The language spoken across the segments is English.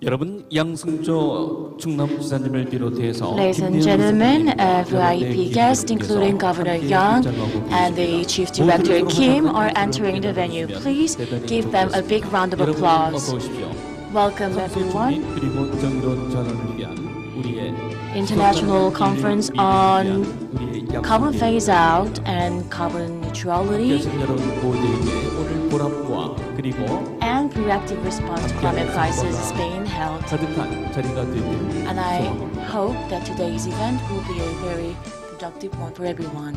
여러분 양승조 충남지사님을 비롯해서 Ladies and gentlemen, VIP guests, including Governor Yang and the Chief Director Kim, are entering the venue. Please give them a big round of applause. Welcome, everyone. International Conference on Carbon Phase Out and Carbon Neutrality and Proactive Response to Climate Crisis is being held. And I hope that today's event will be a very productive one for everyone.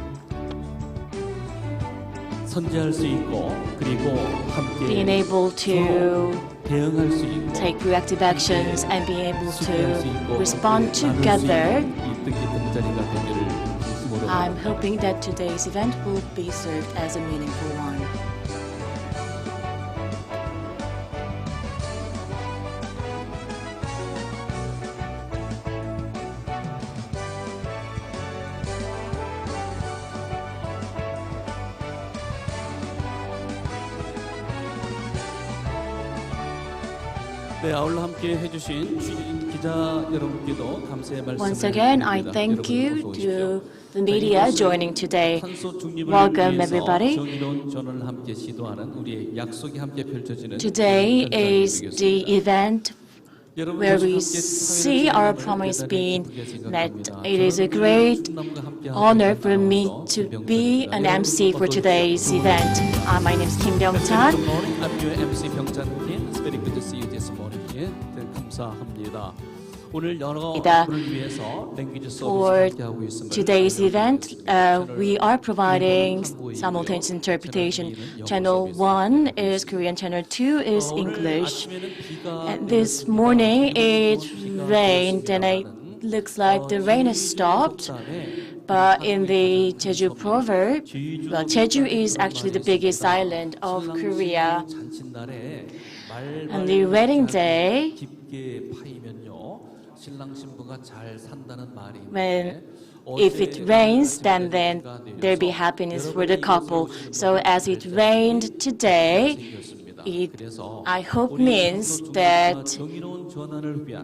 Being able to take proactive actions and be able to respond together, I'm hoping that today's event will be served as a meaningful one. Once again, I thank you to the media joining today. Welcome, everybody. Today is the event where we see our promise being met. It is a great honor for me to be an MC for today's event. My name is Kim Byung-chan. For today's event, we are providing simultaneous interpretation. Channel 1 is Korean, Channel 2 is English. And this morning it rained and it looks like the rain has stopped. But in the Jeju proverb, well, Jeju is actually the biggest island of Korea. And the wedding day, if it rains, then there'll be happiness for the couple. So as it rained today, I hope means that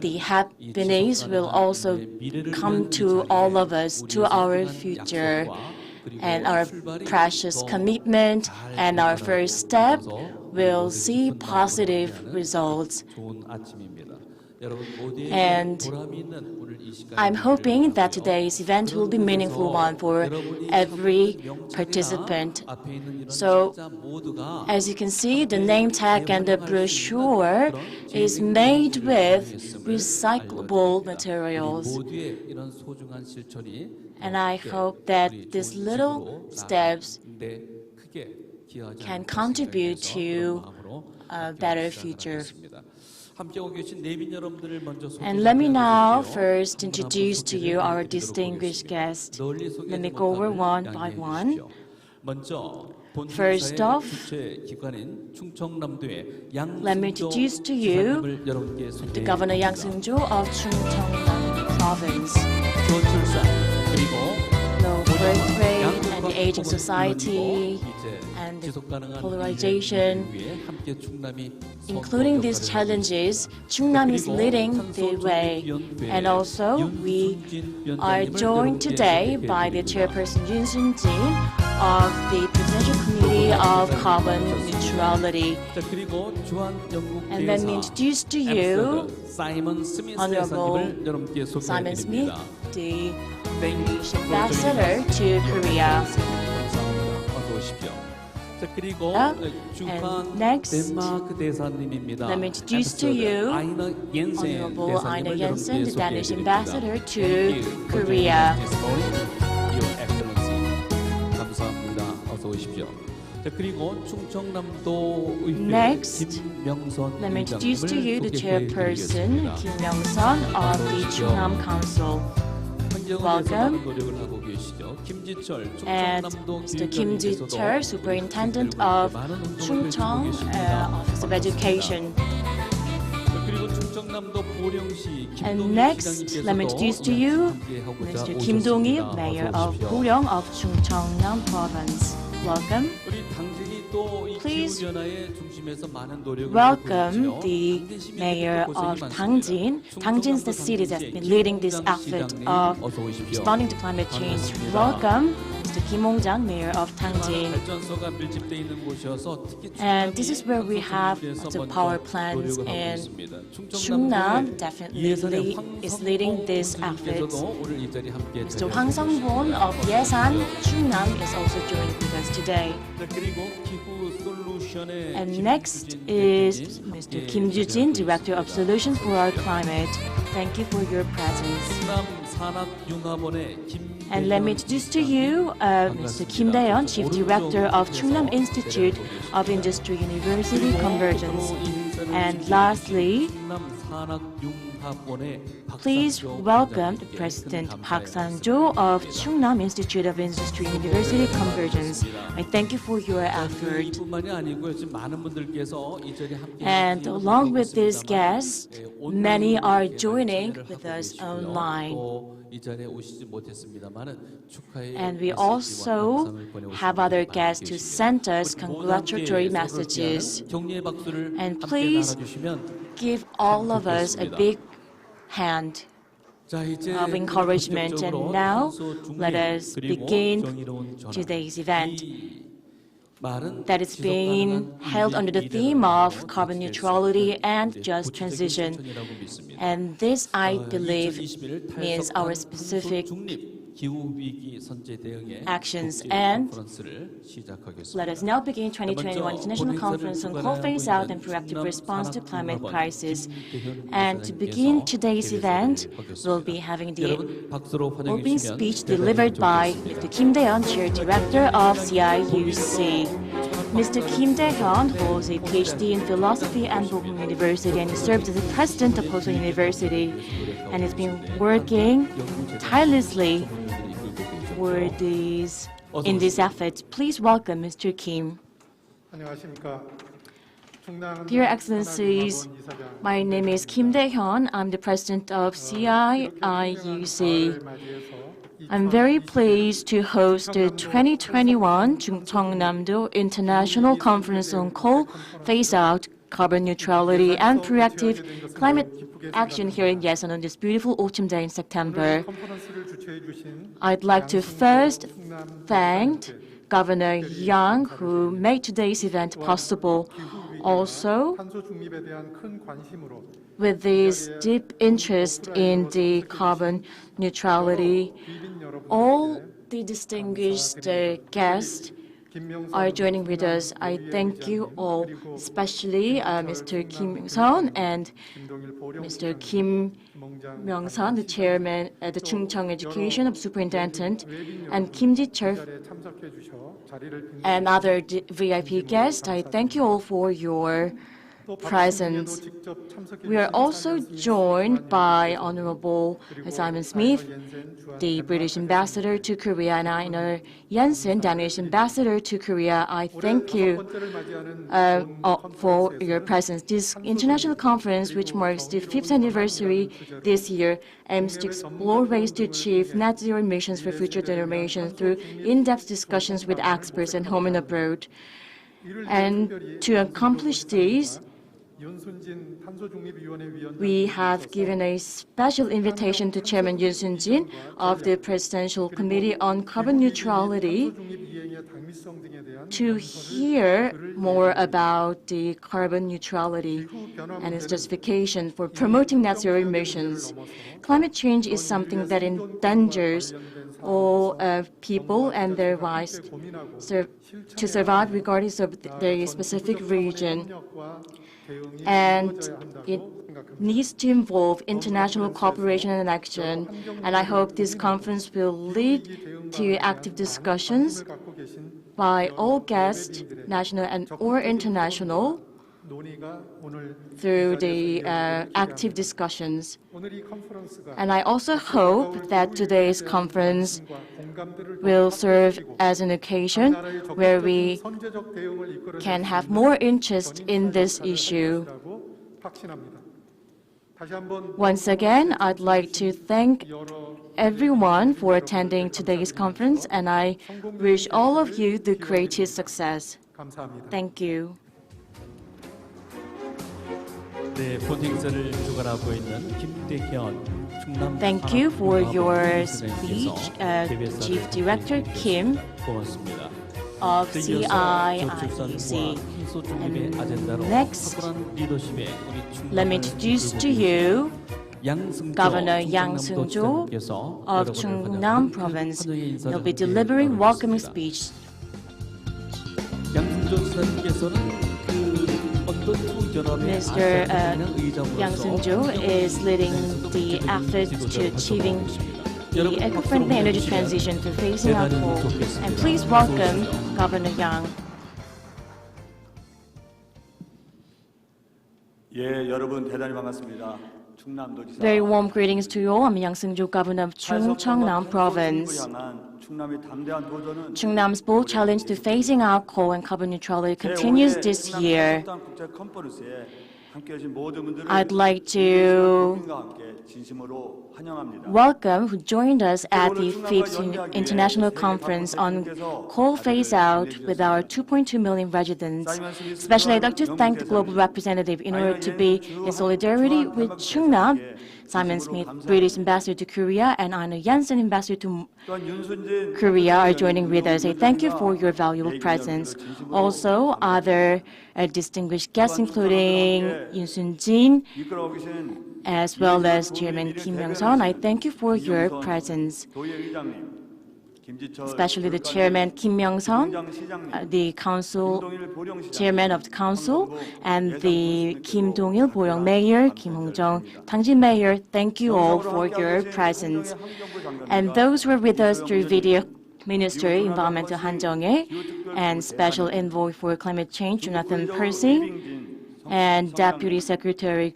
the happiness will also come to all of us, to our future, and our precious commitment and our first step will see positive results. And I'm hoping that today's event will be a meaningful one for every participant. So, as you can see, the name tag and the brochure is made with recyclable materials. And I hope that these little steps can contribute to a better future. And let me now first introduce to you our distinguished guests. Let me go over one by one. First off, let me introduce to you the Governor Yang Seung-jo of 충청남도 Province. Low birth rate and the aging society and the polarization, including these challenges, Chungnam is leading the way. And also, we are joined today by the Chairperson Yoon Sun-jin of the Presidential Committee of Carbon Neutrality. And let me introduce to you Honorable Simon Smith, the English Ambassador to Korea. And next, let me introduce to you Honorable Einar Jensen, the Danish Ambassador to Korea. Next, let me introduce to you the Chairperson, Kim Myung-sun of the Chungnam Council. Welcome. And Mr. Kim Ji-chul, Superintendent of Chungcheong Office of Education. And next, let me introduce to you Mr. Kim Dong-il, Mayor of Boryong of 충청남 Province. Welcome. Please welcome the mayor of Tangjin. Tangjin is the city that's been leading this effort of responding to climate change. Welcome, Mr. Kim Hong-jang, mayor of Tangjin. And this is where we have the power plants, and Chungnam definitely is leading this effort. Mr. Hwang Sung-bon of Yesan, Chungnam is also joining with us today. And next is Mr. Kim Ju-jin, Director of Solutions for Our Climate. Thank you for your presence. And let me introduce to you Mr. Kim Dae-yeon, Chief Director of Chungnam Institute of Industry University Convergence. And lastly, please welcome the President Park Sang-jo of Chungnam Institute of Industry University Convergence. I thank you for your effort. And along with these guests, many are joining with us online. And we also have other guests who sent us congratulatory messages. And please give all of us a big hand of encouragement. And now, let us begin today's event that is being held under the theme of carbon neutrality and just transition. And this, I believe, means our specific actions. And let us now begin 2021 International Conference on Coal Phase-Out and Proactive Response to Climate Crisis. And to begin today's event, we'll be having the opening speech delivered by Mr. Kim Dae-yeon, Chair Director of CIUC. Mr. Kim Dae-yeon holds a PhD in philosophy at Bochum University, and he serves as the president of Koso University, and has been working tirelessly in these efforts. Please welcome Mr. Kim. Dear Excellencies, my name is Kim Dae-yeon. I'm the president of CIIUC. I'm very pleased to host the 2021 충청남도 International Conference on Coal Phase-Out, Carbon Neutrality, and Proactive Climate Action here in Yesan on this beautiful autumn day in September. I'd like to first thank Governor Yang, who made today's event possible. Also, with this deep interest in the carbon neutrality, all the distinguished guests are joining with us. I thank you all, especially Mr. Kim Myung-sun and Mr. Kim Myung-sun, the chairman at the Chungcheong Education Superintendent, and Kim Ji-chul and other VIP guests. I thank you all for your presence. We are also joined by Honorable Simon Smith, the British Ambassador to Korea, and Einar Jensen, Danish Ambassador to Korea. I thank you for your presence. This international conference, which marks the 5th anniversary this year, aims to explore ways to achieve net zero emissions for future generations through in-depth discussions with experts at home and abroad. And to accomplish these, we have given a special invitation to Chairman Yoon Sun-jin of the Presidential Committee on Carbon Neutrality to hear more about the carbon neutrality and its justification for promoting net zero emissions. Climate change is something that endangers all people and their rights to survive regardless of their specific region. And it needs to involve international cooperation and action. And I hope this conference will lead to active discussions by all guests, national and or international, through the active discussions. And I also hope that today's conference will serve as an occasion where we can have more interest in this issue. Once again, I'd like to thank everyone for attending today's conference, and I wish all of you the greatest success. 감사합니다. Thank you. 네, 본 행사를 주관하고 있는 김대현 충남 Thank you for your speech, Chief Director Kim 고맙습니다. of 저출산과 CIIEC. 탄소중립의 아젠다로 next, 탁월한 리더십에 우리 Let me introduce to you Governor Yang Seung-jo of Chungnam Province. He'll be delivering welcoming speech. 양승조 지사님께서는 어떤 투결합의 Mr. Yang Seung-jo is leading the efforts to achieving the eco-friendly energy transition through phasing out coal. And please welcome Governor Yang. 예, 여러분 대단히 반갑습니다. 충남도지사. Very warm greetings to you all. I'm Yang Seung-jo, Governor of 충청남 Province. 충남의 담대한 도전은 Chungnam's bold challenge to phasing out coal and carbon neutrality continues this year. 국제 컨퍼런스에 함께 하신 모든 분들을 I'd like to 국민과 함께 진심으로 환영합니다. welcome who joined us at the 5th International Conference on Coal Phase Out with our 2.2 million residents. Especially, I'd like to thank the global representative in order to be in solidarity with Chungnam, Simon Smith, British Ambassador to Korea, and Anna Jensen, Ambassador to Korea, are joining with us. I thank you for your valuable presence. Also, other distinguished guests, including Yoon Sun-jin, 이끌어오고 계신 as well as Chairman Kim Myung-sun, I thank you for your presence. 도의회장님, 김지철 Especially the Chairman Kim Myung-sun, the Council Chairman of the Council, and the Kim Dong-il Boyoung Mayor, Kim Hong-jung Tangjin Mayor. Thank you all for your presence. And those who are with us through video, Minister Environmental Han Jung-il, and Special Envoy for Climate Change Jonathan Percy, and Deputy Secretary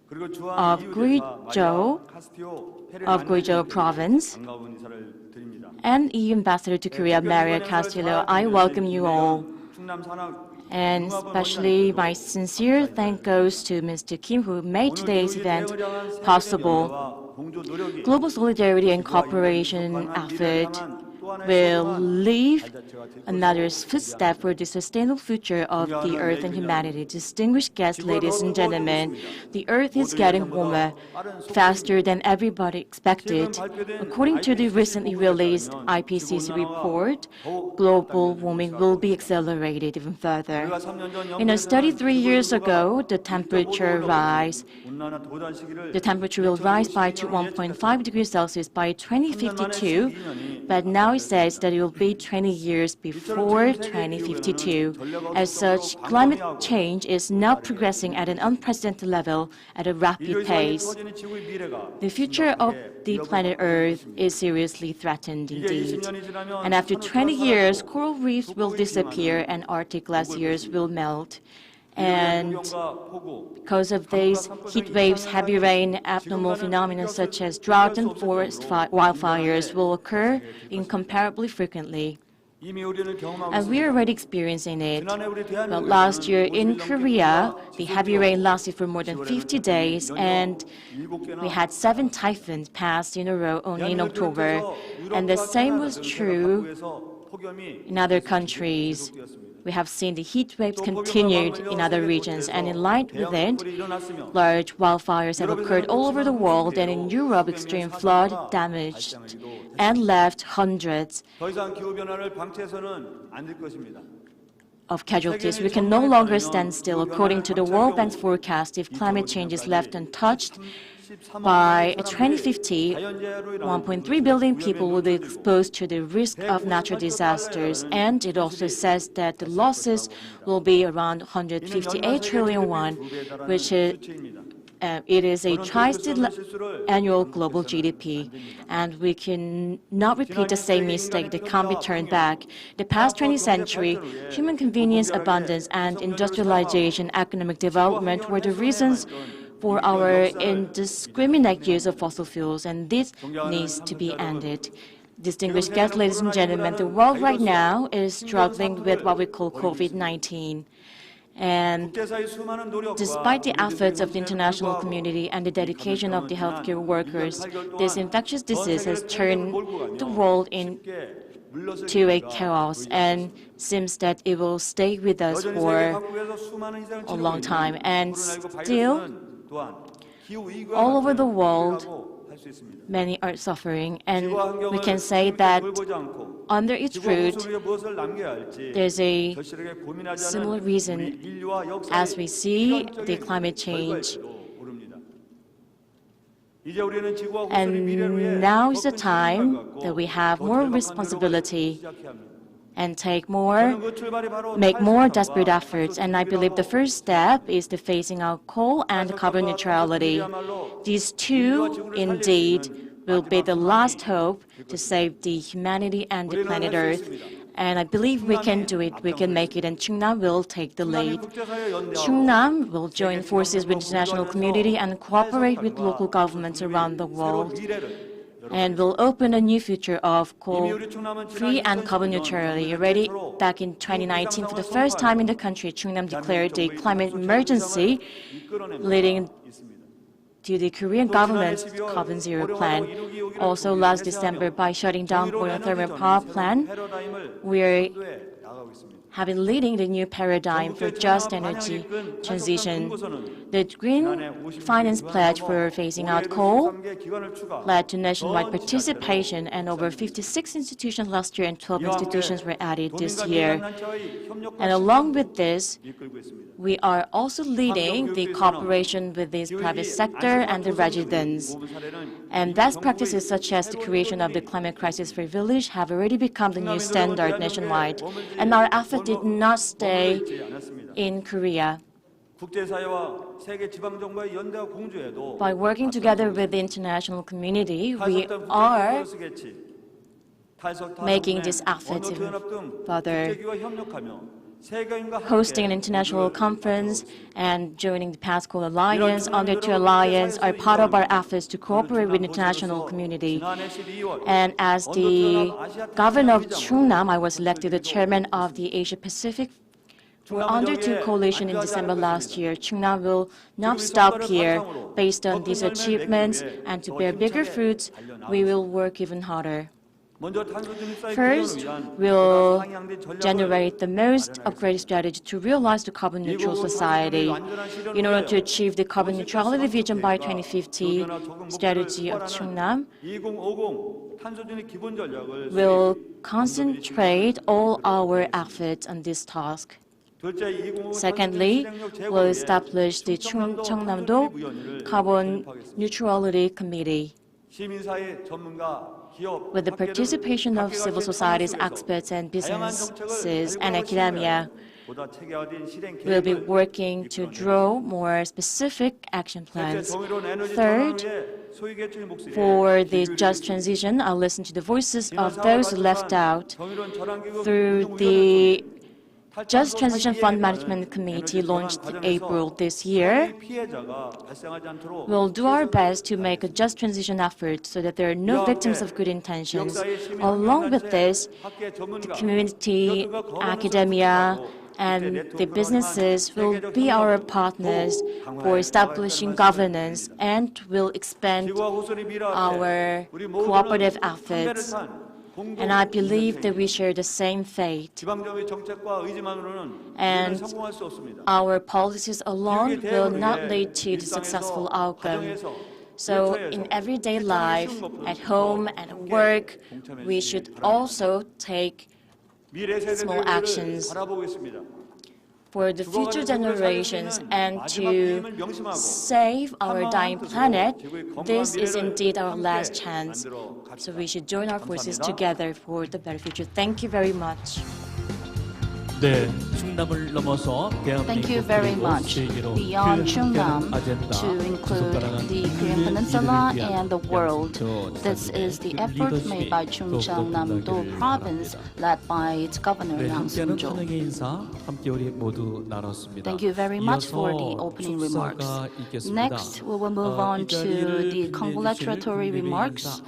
of Guizhou Province, 반가운 인사를 드립니다. and EU Ambassador to Korea, Maria Castillo. I welcome you all. 충남 산악 And especially my sincere thanks goes to Mr. Kim, who made today's event possible. 공조 노력이 Global solidarity and cooperation effort will leave another footstep for the sustainable future of the Earth and humanity. Distinguished guests, ladies and gentlemen, the Earth is getting warmer faster than everybody expected. According to the recently released IPCC report, global warming will be accelerated even further. In a study 3 years ago, the temperature will rise by 1.5 degrees Celsius by 2052, but now it says that it will be 20 years before 2052. As such, climate change is now progressing at an unprecedented level at a rapid pace. The future of the planet Earth is seriously threatened indeed. And after 20 years, coral reefs will disappear and Arctic glaciers will melt. And because of these heat waves, heavy rain, abnormal phenomena such as drought and forest wildfires will occur incomparably frequently. And we are already experiencing it. Well, last year in Korea, the heavy rain lasted for more than 50 days, and we had 7 typhoons pass in a row only in October. And the same was true in other countries. We have seen the heat waves continued in other regions, and in line with it, large wildfires have occurred all over the world, and in Europe, extreme flood damaged and left hundreds of casualties. We can no longer stand still. According to the World Bank's forecast, if climate change is left untouched, by 2050, 1.3 billion people will be exposed to the risk of natural disasters, and it also says that the losses will be around 158 trillion won, which is it is a annual global GDP, and we cannot repeat the same mistake that can't be turned back. The past 20th century, human convenience, abundance, and industrialization, economic development were the reasons for our indiscriminate use of fossil fuels, and this needs to be ended. Distinguished guests, ladies and gentlemen, the world right now is struggling with what we call COVID-19. And despite the efforts of the international community and the dedication of the healthcare workers, this infectious disease has turned the world to a chaos, and seems that it will stay with us for a long time. And still, all over the world, many are suffering, and we can say that under its root, there's a similar reason as we see the climate change. And now is the time that we have more responsibility and make more desperate efforts. And I believe the first step is the phasing out coal and carbon neutrality. These two, indeed, will be the last hope to save the humanity and the planet Earth. And I believe we can do it, we can make it, and Chungnam will take the lead. Chungnam will join forces with the international community and cooperate with local governments around the world, and will open a new future of coal-free and carbon neutrality. Already back in 2019, for the first time in the country, Chungnam declared a climate emergency, leading to the Korean government's carbon zero plan. Also last December, by shutting down oil thermal power plant, we have been leading the new paradigm for just energy transition. The Green Finance Pledge for phasing out coal led to nationwide participation, and over 56 institutions last year and 12 institutions were added this year. And along with this, we are also leading the cooperation with the private sector and the residents. And best practices such as the creation of the Climate Crisis Free Village have already become the new standard nationwide. And our effort did not stay in Korea. By working together with the international community, we are making this effort even further. Hosting an international conference and joining the PASCO Alliance, Under 2 Alliance, are part of our efforts to cooperate with the international community. And as the governor of Chungnam, I was elected the chairman of the Asia Pacific Under 2 coalition in December last year. Chungnam will not stop here. Based on these achievements and to bear bigger fruits, we will work even harder. First, we'll generate the most upgraded strategy to realize the carbon neutral society. In order to achieve the carbon neutrality vision by 2050 strategy of Chungnam, we'll concentrate all our efforts on this task. Secondly, we'll establish the 충청남도 Carbon Neutrality Committee. With the participation of civil society's experts and businesses and academia, we'll be working to draw more specific action plans. Third, for the just transition, I'll listen to the voices of those left out through the Just Transition Fund Management Committee launched in April this year. We'll do our best to make a just transition effort so that there are no victims of good intentions. Along with this, the community, academia, and the businesses will be our partners for establishing governance and will expand our cooperative efforts. And I believe that we share the same fate. And our policies alone will not lead to the successful outcome. So in everyday life, at home and at work, we should also take small actions for the future generations and to save our dying planet. This is indeed our last chance. So we should join our forces together for the better future. Thank you very much. 네, 충남을 넘어서 Thank you very much. Beyond Chungnam, to include the Korean Peninsula and the world, this is the effort made by 충청남도 province, led by its governor, Yang Sung-jo. Thank you very much for the opening remarks. Next, we will move on to the congratulatory remarks.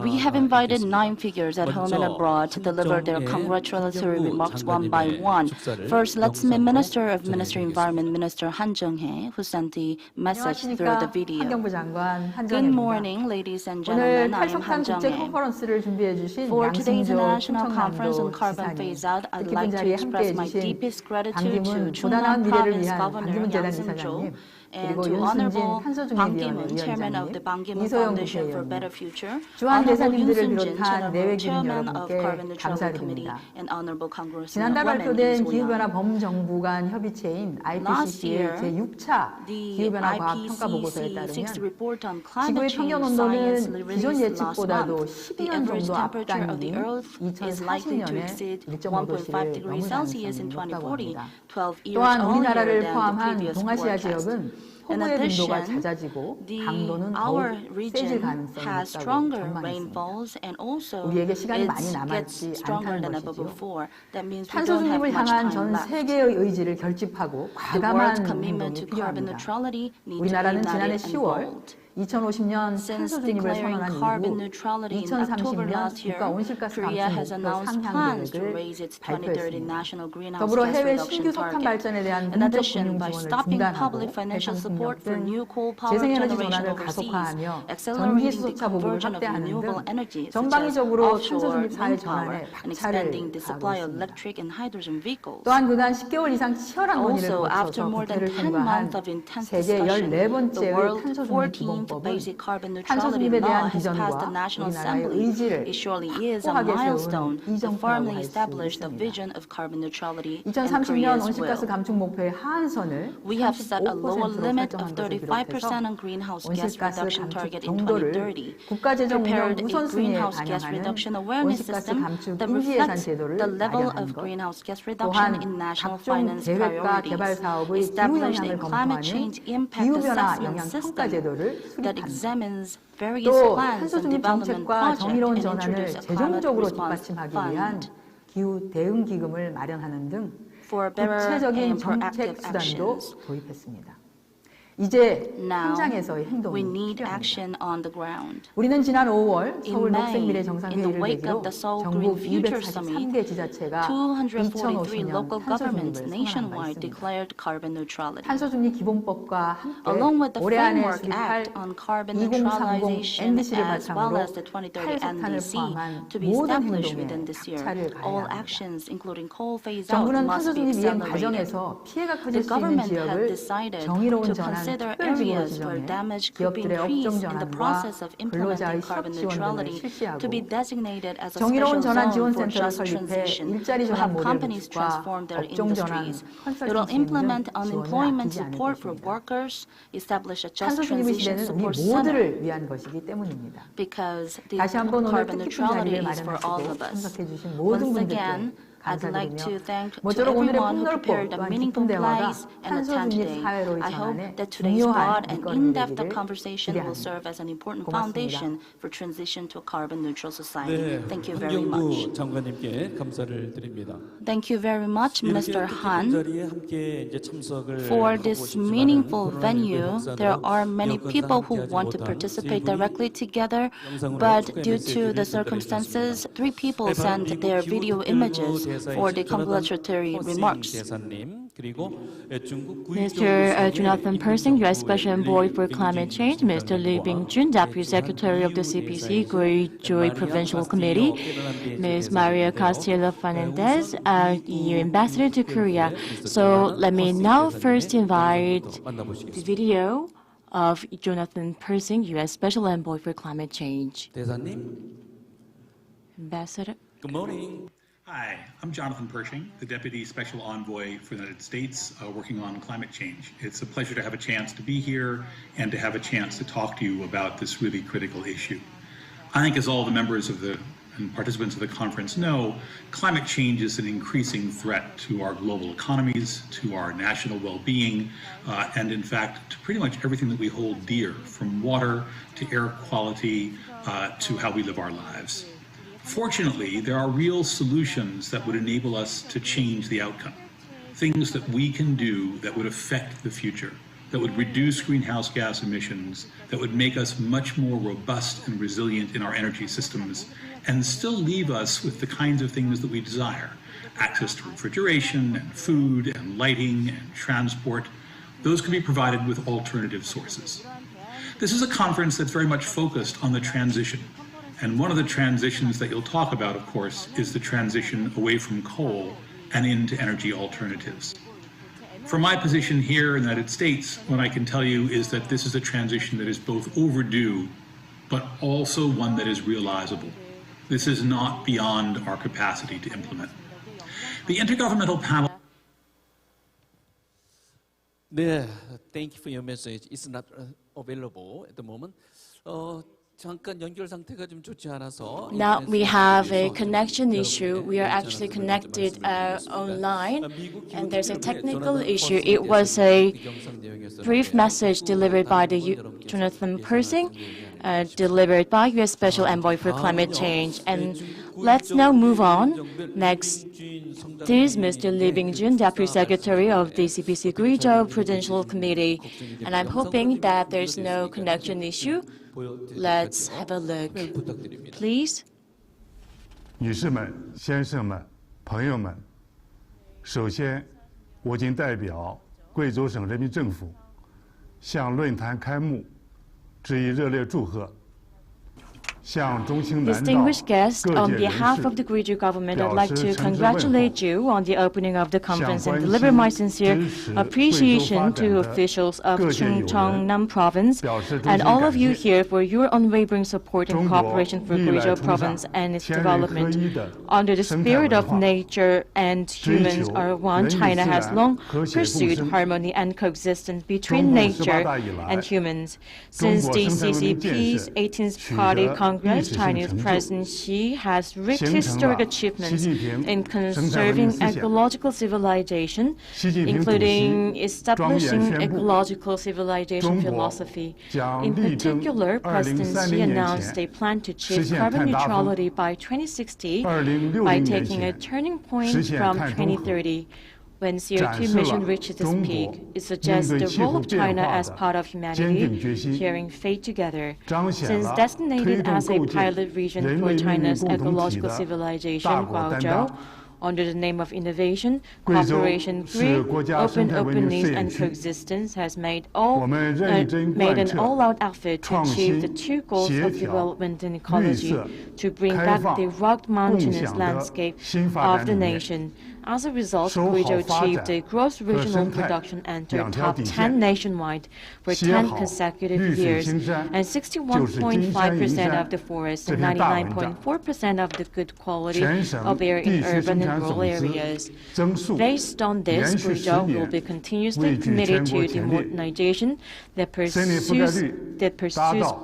We have invited 9 figures at home and abroad to deliver their congratulatory remarks one by one. First, let's meet Minister of Environment, Minister Han Jung-hae, who sent the message through the video. 환경부 장관 Good 한정혜입니다. morning, ladies and 오늘 gentlemen. I am 탈석탄 국제 Han 컨퍼런스를 준비해 주신 For today's 양승조 National Conference on 충청남도 Carbon 지사님, Phase Out, I'd 뜻깊은 like to 자리에 express 함께해 my 주신 deepest gratitude to 반기문 Chungnam 보다 나은 미래를 Province 위한 Governor 반기문 재단 Yang Seung-jo 이사장님, and 그리고 to 윤순진 Honorable 탄소중립 Bang 위원회 Ki-moon, Chairman of the Bang 위원장님, Ki-moon 이소영 Foundation for Better 국회의원님, Future, 주한 Honorable 대사님들을 Yoon Sung-jin, 비롯한 내외 기능 Chairman of 여러분께 Carbon Neutrality Committee, 감사드립니다. and Honorable Congresswoman 지난달 발표된 Lee So-young. 기후변화 범정부 간 협의체인 Last IPCC의 year, 제6차 the 기후변화 과학 평가 보고서에 IPCC 따르면 sixth report on 지구의 climate 평균 change science 온도는 기존 released last 예측보다도 month. The 12년 average 정도 temperature of the 앞당긴 Earth is likely to 2040년에 exceed 1.5도씨를 1.5 degrees 넘을 Celsius in 가능성이 높다고 2040, 합니다. 12 years 또한 earlier 우리나라를 than the 포함한 previous 동아시아 forecast. 지역은 In 폭우의 빈도가 addition, 잦아지고 강도는 our 더욱 세질 region 가능성이 has 높다고 stronger 전망했습니다. rainfalls and also 우리에게 시간이 많이 it 남았지 gets stronger 않다는 than ever 것이죠. before. That means we 탄소 don't have 중립을 much 향한 time 전 left. 세계의 의지를 결집하고 The world's 과감한 commitment to 행동이 carbon 필요합니다. neutrality needs to be 우리나라는 지난해 united and 10월 bold. 2050년 Since 탄소 중립을 declaring 선언한 carbon 이후 neutrality in October 2030년 last year, 국가 온실가스 Korea has 감축 목표 announced 상향 plans to 계획을 raise its 2030 발표했습니다. national greenhouse 더불어 gas 해외 reduction 신규 석탄 target. 발전에 대한 In 공적 addition, 금융 by 지원을 stopping 중단하고 public financial 해상 support 풍력 for 등 new coal power 재생에너지 generation 전환을 overseas, 가속화하며 전기 accelerating the 수소차 보급을 conversion of 확대하는 renewable 등 energies such as 전방위적으로 탄소 offshore 중립 사회 wind power 전환에 and 박차를 expanding the 가하고 supply of 있습니다. electric and hydrogen vehicles. 또한 그간 10개월 이상 치열한 논의를 Also, after 거쳐서 more than 국회를 10 통과한 months of intense 세계 discussion, the 14번째의 world's 탄소 중립 14th 기본법은 basic carbon 탄소 neutrality 중립에 law 대한 has passed the 비전과 National 우리나라의 Assembly. 의지를 It surely is a 확고하게 milestone 세운 to 이정표라고 firmly 할 수 establish the 있습니다. vision of carbon neutrality and 2030년 Korea's 온실가스 will. 감축 목표의 하한선을 We have set a lower 35%로 limit of 설정한 것을 35% 비롯해서 on greenhouse gas 온실가스 reduction 감축 target in 정도를 2030, 국가재정 운영 prepared a 우선순위에 greenhouse gas 반영하는 reduction awareness 온실가스 system 감축 that 인지 예산 reflects 제도를 the level 마련한 of 것, greenhouse gas 또한 reduction in national 각종 finance 계획과 개발 priorities, 사업의 기후 established 영향을 a climate change 검토하는 impact 기후변화 assessment 영향 평가 system 제도를 that 수립한다. examines various 또 plans 탄소 and 중립 development 정책과 projects 정의로운 and 전환을 introduce a climate 재정적으로 response 뒷받침하기 위한 fund 기후 대응 기금을 마련하는 등 for better 구체적인 and 정책 proactive 수단도 actions. 도입했습니다. 이제 Now, 현장에서의 we 행동이 need 필요합니다. action on the ground. 우리는 지난 5월 In 서울 May, 녹색미래 in the 정상회의를 wake 계기로 of the Seoul 전국 Green Future Summit, 243개 지자체가 243 local 2050년 탄소 governments 중립을 선언한 바 nationwide 있습니다. declared carbon neutrality. 탄소 중립 기본법과 함께 Along with the 올해 안에 Framework 수립할 Act on Carbon 2030 Neutralization NDC를 as well 바탕으로 as the 2030 탈석탄을 NDC 포함한 to be 모든 established 행동에 within this year, 박차를 all 가해야 합니다. actions, including coal phase out, 정부는 must 탄소 be 중립 이행 accelerated. 과정에서 피해가 커질 The 수 있는 government had 지역을 decided 정의로운 to 전환 consider 특별지구로 areas where 지정해 damage could be 기업들의 업종 increased in the 전환과 process of implementing 근로자의 carbon 실업 지원 등을 neutrality to be 실시하고 designated as a 정의로운 special 전환 zone 지원 for 센터를 just 설립해 transition 일자리 to 전환 have 모델 companies 구축과 transform their 업종 전환 industries. It 컨설팅 will 지원 implement 등 지원을 unemployment 아끼지 않을 support for 것입니다. workers, establish a just 탄소 중립의 transition 시대는 우리 support center 모두를 위한 것이기 때문입니다. because the 다시 한번 오늘 carbon 뜻깊은 neutrality 자리를 is for all 마련하시고 of us. 참석해 주신 모든 Once 분들께 again, I'd like to 감사드리며 thank to 모쪼록 오늘의 everyone who 폭넓고 prepared a 또한 meaningful 깊은 대화가 place and 탄소 attend 중립 today. 사회로의 I hope 전환에 that today's broad 중요한 and 밑거름이 in-depth 되기를 conversation will 기대합니다. serve as an important 고맙습니다. foundation for transition to a carbon neutral society. 네, Thank you very much. 환경부 장관님께 감사를 드립니다. Thank you very much, Minister 이렇게 뜻깊은 Han. 자리에 함께 이제 참석을 For 하고 this 싶지만은 meaningful 코로나19 venue, 확산으로 there are many 여건상 people who 함께하지 want to 못한 participate 세 분이 directly together, 영상으로 but 축하의 due to the 메시지를 circumstances, 전달해 3 people 주셨습니다. sent their video images for the congratulatory remarks. 대사님 그리고 중국 Mr. Jonathan Persing, U.S. Special Envoy for Climate Change, Mr. Lee Bing-jun, Deputy Secretary of the CPC, Joint Provincial Committee, Ms. Maria Castillo Fernandez, EU Ambassador to Korea. So let me now first invite the video of Jonathan Persing, U.S. Special Envoy for Climate Change. 대사님, Ambassador. good morning. Hi, I'm Jonathan Pershing, the Deputy Special Envoy for the United States working on climate change. It's a pleasure to have a chance to be here and to have a chance to talk to you about this really critical issue. I think as all the members of and participants of the conference know, climate change is an increasing threat to our global economies, to our national well-being, and in fact, to pretty much everything that we hold dear, from water to air quality to how we live our lives. Fortunately, there are real solutions that would enable us to change the outcome. Things that we can do that would affect the future, that would reduce greenhouse gas emissions, that would make us much more robust and resilient in our energy systems, and still leave us with the kinds of things that we desire. Access to refrigeration and food and lighting and transport. Those can be provided with alternative sources. This is a conference that's very much focused on the transition. And one of the transitions that you'll talk about, of course, is the transition away from coal and into energy alternatives. From my position here in the United States, what I can tell you is that this is a transition that is both overdue, but also one that is realizable. This is not beyond our capacity to implement. The Intergovernmental Panel. 네, thank you for your message. It's not available at the moment. 잠깐 연결 상태가 좀 좋지 않아서. Now we have a connection issue. We are actually connected online, and there's a technical issue. It was a brief message delivered by Jonathan Persing, delivered by U.S. Special Envoy for Climate Change. And let's now move on. Next is Mr. Lee Bing-jun, Deputy Secretary of the CPC Guizhou Prudential Committee. And I'm hoping that there's no connection issue. Let's have a look, please. 女士们、先生们、朋友们，首先，我谨代表贵州省人民政府向论坛开幕致以热烈祝贺。 Distinguished guests, on behalf of the Guizhou government, I'd like to congratulate you on the opening of the conference and deliver my sincere appreciation to officials of 충청남do province and all of you here for your unwavering support and cooperation for Guizhou province and its development. Under the spirit of nature and humans are one, China has long pursued harmony and coexistence between nature and humans. Since the CCP's 18th Party Congress, Chinese President Xi has reaped historic achievements in conserving ecological civilization, including establishing ecological civilization philosophy. In particular, President Xi announced a plan to achieve carbon neutrality by 2060 by taking a turning point from 2030. When CO2 emission reaches its peak, it suggests the role of China as part of humanity, sharing fate together. Since designated as a pilot region for China's ecological civilization, Guizhou, under the name of innovation, cooperation, open openness, and coexistence, has made an all-out effort to achieve the two goals of development and ecology, to bring back the rugged mountainous landscape of the nation. As a result, Guizhou achieved a gross regional production entered top 10 nationwide for 10 consecutive years, and 61.5% of the forest and 99.4% of the good quality of air in urban and rural areas. Based on this, Guizhou will be continuously committed to the modernization that pursues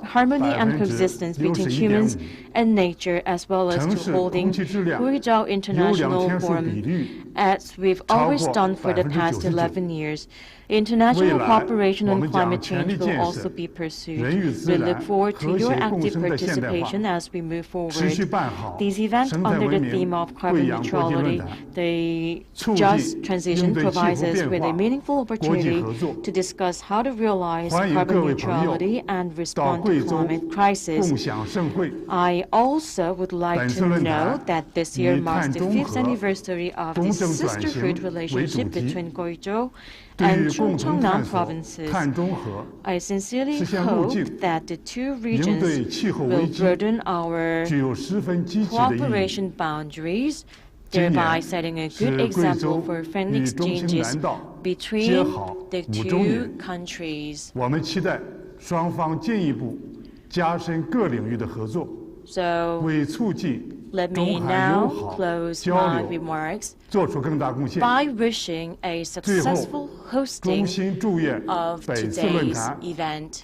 harmony and coexistence between humans and nature, as well as to holding Guizhou International Forum, as we've always done for the past 11 years. International cooperation on climate change will also be pursued. We look forward to your active participation as we move forward. These events under the theme of carbon neutrality, the just transition, provides us with a meaningful opportunity to discuss how to realize carbon neutrality and respond to climate crisis. I also would like to note that this year marks the 5th anniversary of the sisterhood relationship between Guizhou and 충청남do provinces. I sincerely hope that the two regions will broaden our cooperation boundaries, thereby setting a good example for friendly exchanges between the two countries. So, let me now close my remarks by wishing a successful hosting of today's event.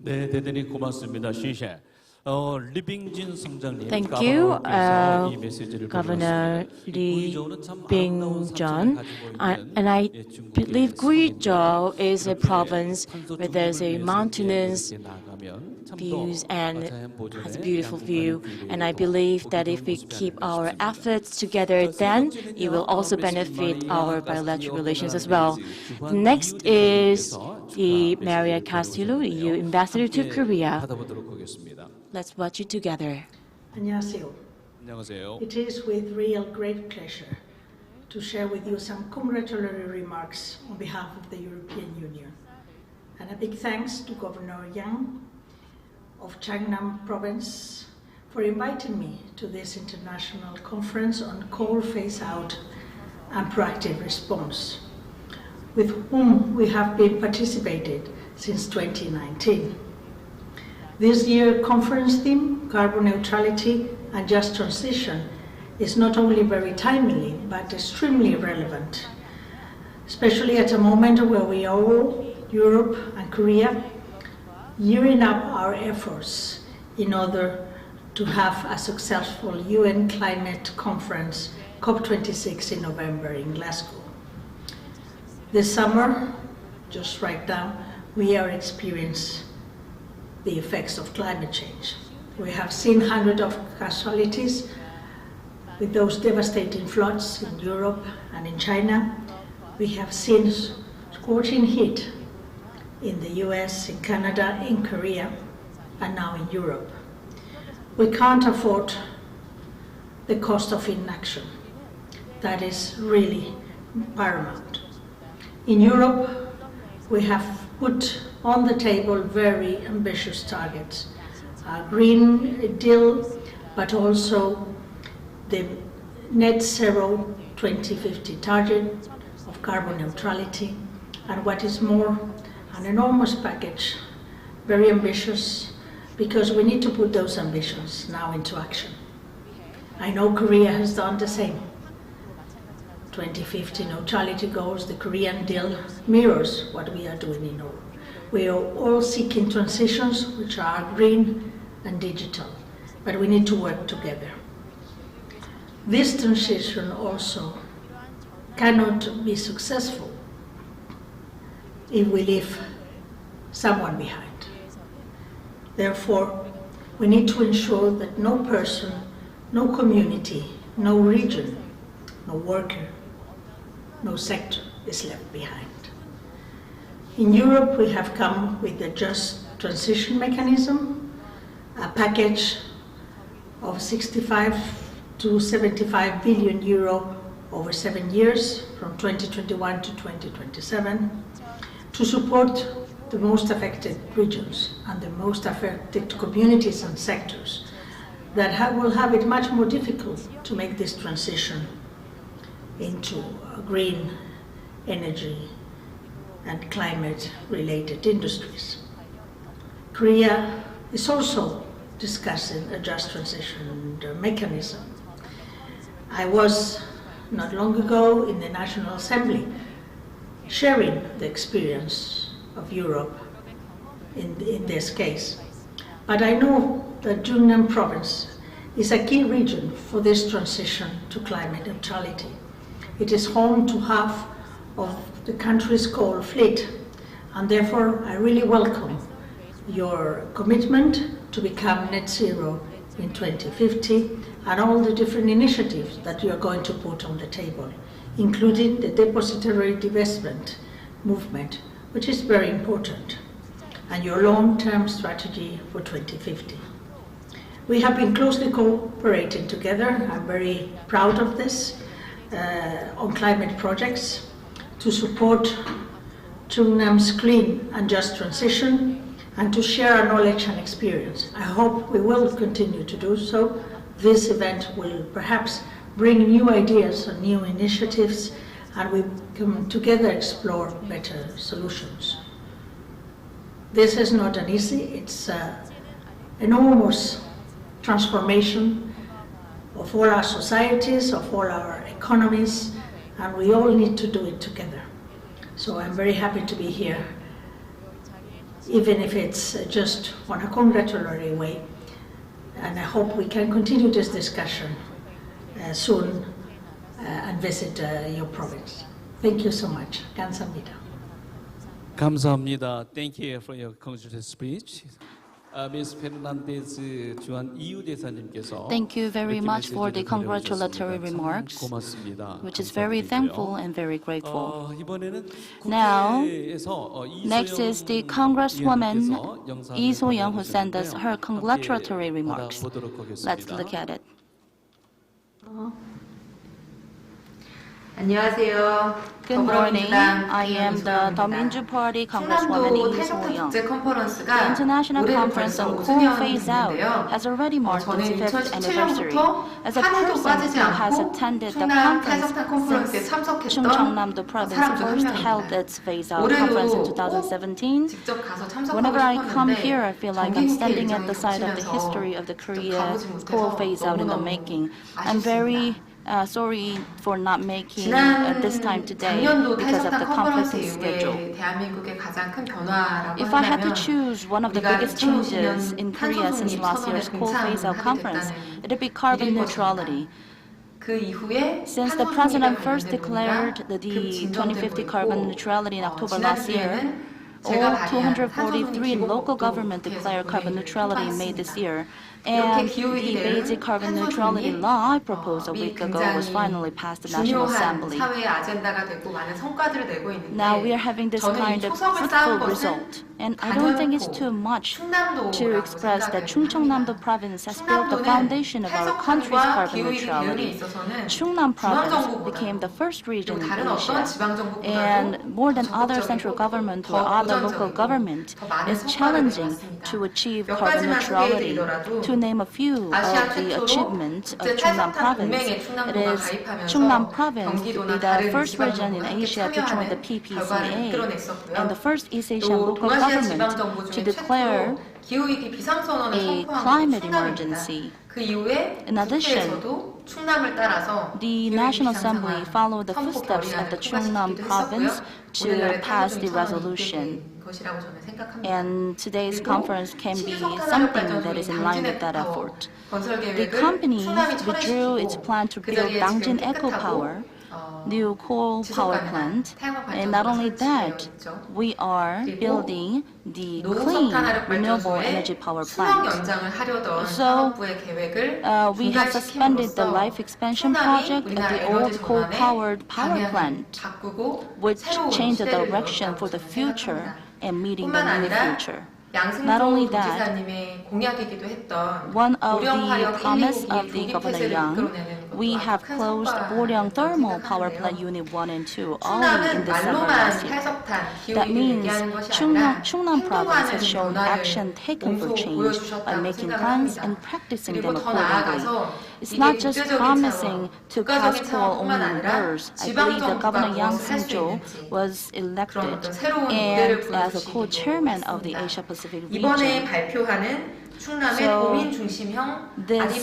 네, 대단히 고맙습니다. 시셰. Thank you, Governor Lee Bing-jun. And I believe Guizhou is a province where there's a mountainous views and has a beautiful view. And I believe that if we keep our efforts together, then it will also benefit our bilateral relations as well. Next is the Maria Castillo, EU Ambassador to Korea. Let's watch it together. 안녕하세요. 안녕하세요. It is with real great pleasure to share with you some congratulatory remarks on behalf of the European Union. And a big thanks to Governor Yang of Changnam Province for inviting me to this international conference on coal phase-out and proactive response, with whom we have been participated since 2019. This year's conference theme, carbon neutrality and just transition, is not only very timely, but extremely relevant, especially at a moment where we are all, Europe and Korea, gearing up our efforts in order to have a successful UN climate conference, COP26 in November in Glasgow. This summer, just right now, we are experiencing the effects of climate change. We have seen hundreds of casualties with those devastating floods in Europe and in China. We have seen scorching heat in the US, in Canada, in Korea, and now in Europe. We can't afford the cost of inaction. That is really paramount. In Europe, we have put on the table very ambitious targets. A Green Deal, but also the net zero 2050 target of carbon neutrality, and what is more, an enormous package, very ambitious, because we need to put those ambitions now into action. I know Korea has done the same. 2050 neutrality goals, the Korean deal mirrors what we are doing in Europe. We are all seeking transitions which are green and digital, but we need to work together. This transition also cannot be successful if we leave someone behind. Therefore, we need to ensure that no person, no community, no region, no worker, no sector is left behind. In Europe, we have come with the Just Transition Mechanism, a package of 65 to 75 billion euro over 7 years, from 2021 to 2027, to support the most affected regions and the most affected communities and sectors that will have it much more difficult to make this transition into green energy and climate-related industries. Korea is also discussing a just transition mechanism. I was not long ago in the National Assembly sharing the experience of Europe in this case. But I know that Jungnam Province is a key region for this transition to climate neutrality. It is home to half of the country's coal fleet, and therefore I really welcome your commitment to become net zero in 2050 and all the different initiatives that you are going to put on the table, including the depository divestment movement, which is very important, and your long-term strategy for 2050. We have been closely cooperating together, I'm very proud of this, on climate projects to support Chungnam's clean and just transition and to share our knowledge and experience. I hope we will continue to do so. This event will perhaps bring new ideas and new initiatives, and we can together explore better solutions. This is not an easy, it's an enormous transformation of all our societies, of all our economies, and we all need to do it together. So I'm very happy to be here, even if it's just on a congratulatory way, and I hope we can continue this discussion soon and visit your province. Thank you so much. 감사합니다. 감사합니다. Thank you for your congratulatory speech. Ms. Fernandez 주한 EU 대사님께서 Thank you very much for the congratulatory remarks, which is very thankful and very grateful. Now, next is the Congresswoman Lee So-young, who sent us her congratulatory remarks. Let's look at it. 안녕하세요. Good morning. I am the Daminju Party Congresswoman 충남도 Lee 태평국제 So-young. The 컨퍼런스가 International 올해로 Conference 벌써 on Coal 5주년이 Phase Out 됐는데요. has already marked its 저는 5th anniversary. 2017년부터 As a 한 해도 person 빠지지 who has 않고 attended the 충남 conference 탈석탄 컨퍼런스에 since 참석했던 충청남도 province 사람 중 first 한 held 명입니다. its phase out conference in 올해도 꼭 2017, 직접 가서 참석하고 whenever I come here, I 싶었는데 feel like I'm 정기국회 standing at 일정이 the side of the 겹치면서 history of the 직접 Korea 가보지 coal 못해서 phase out in the 너무너무 making. I'm very sorry for not making this time today 작년도 because of 탈석탄 the 컨퍼런스 conflicting schedule. 이후에 대한민국의 가장 큰 변화라고 If I had to 한다면 choose one of the 우리가 biggest changes 2050년 in Korea since 탄소중립 last 선언에 year's coal phase-out conference, 동참하게 it'd be 됐다는 carbon 일일 neutrality. 것입니다. 그 이후에 Since the president first declared the 2050 carbon neutrality in October last year, all 243 local governments declared carbon neutrality in May this year, and the basic carbon neutrality law I proposed a week ago was finally passed the National Assembly. 사회의 아젠다가 되고 많은 성과들을 내고 있는데 Now we are having this kind of fruitful result, and I don't think it's too much to express that 충청남도 province has built the foundation of our country's carbon neutrality. Chungnam province became the first region in Asia, and more than other central government or other local government is challenging to achieve carbon neutrality. To name a few of the achievements of Chungnam province, it is Chungnam province to be the first region in Asia to join the PPCA and the first East Asian local government to declare a climate emergency. In addition, the National Assembly followed the footsteps of the Chungnam province to pass the resolution. And today's conference can be something that is in line with that effort. The company withdrew its plan to build Dangjin Eco Power, new coal power plant, and not only that, we are building the clean renewable energy power plant. So we have suspended the life expansion project of the old coal-powered power plant, which changed the direction for the future and meeting the new future. Not only that, one of the promise of the Governor Yang, we have closed Boryang Thermal Power Plant Unit 1 and 2 early in December last year. That means Chungnam province has shown action taken for change by making plans and practicing them accordingly. It's not just promising to pass coal only in words. I believe that Governor Yang Sung-jo was elected and as a co-chairman of the Asia Pacific region. So this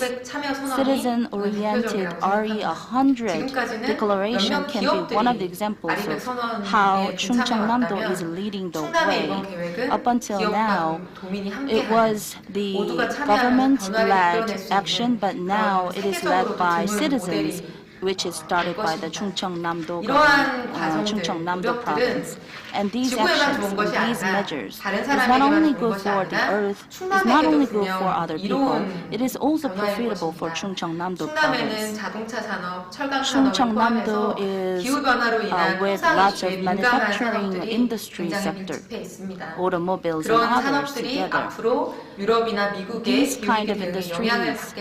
citizen-oriented RE100 declaration can be one of the examples of how 충청남도 is leading the way. Up until now, it was the government-led action, but now it is led by citizens, which is started by the 충청남도 province. And these actions, these measures, is not only good for the earth, is not only good for other people, it is also profitable for 충청남도 province. 충청남도 is with lots of manufacturing industry sector, automobiles and others together. These kind of industries,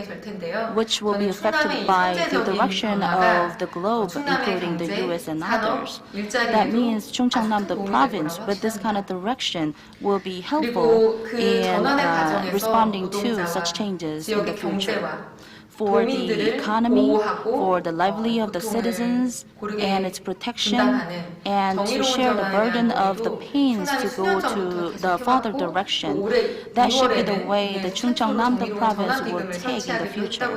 which will be affected by the direction of the globe, including the US and others. That means 충청남도 province with this kind of direction will be helpful in responding to such changes in the future. For the economy, for the livelihood of the citizens and its protection, and to share the burden of the pains to go to the further direction. That should be the way the 충청남도 province will take in the future.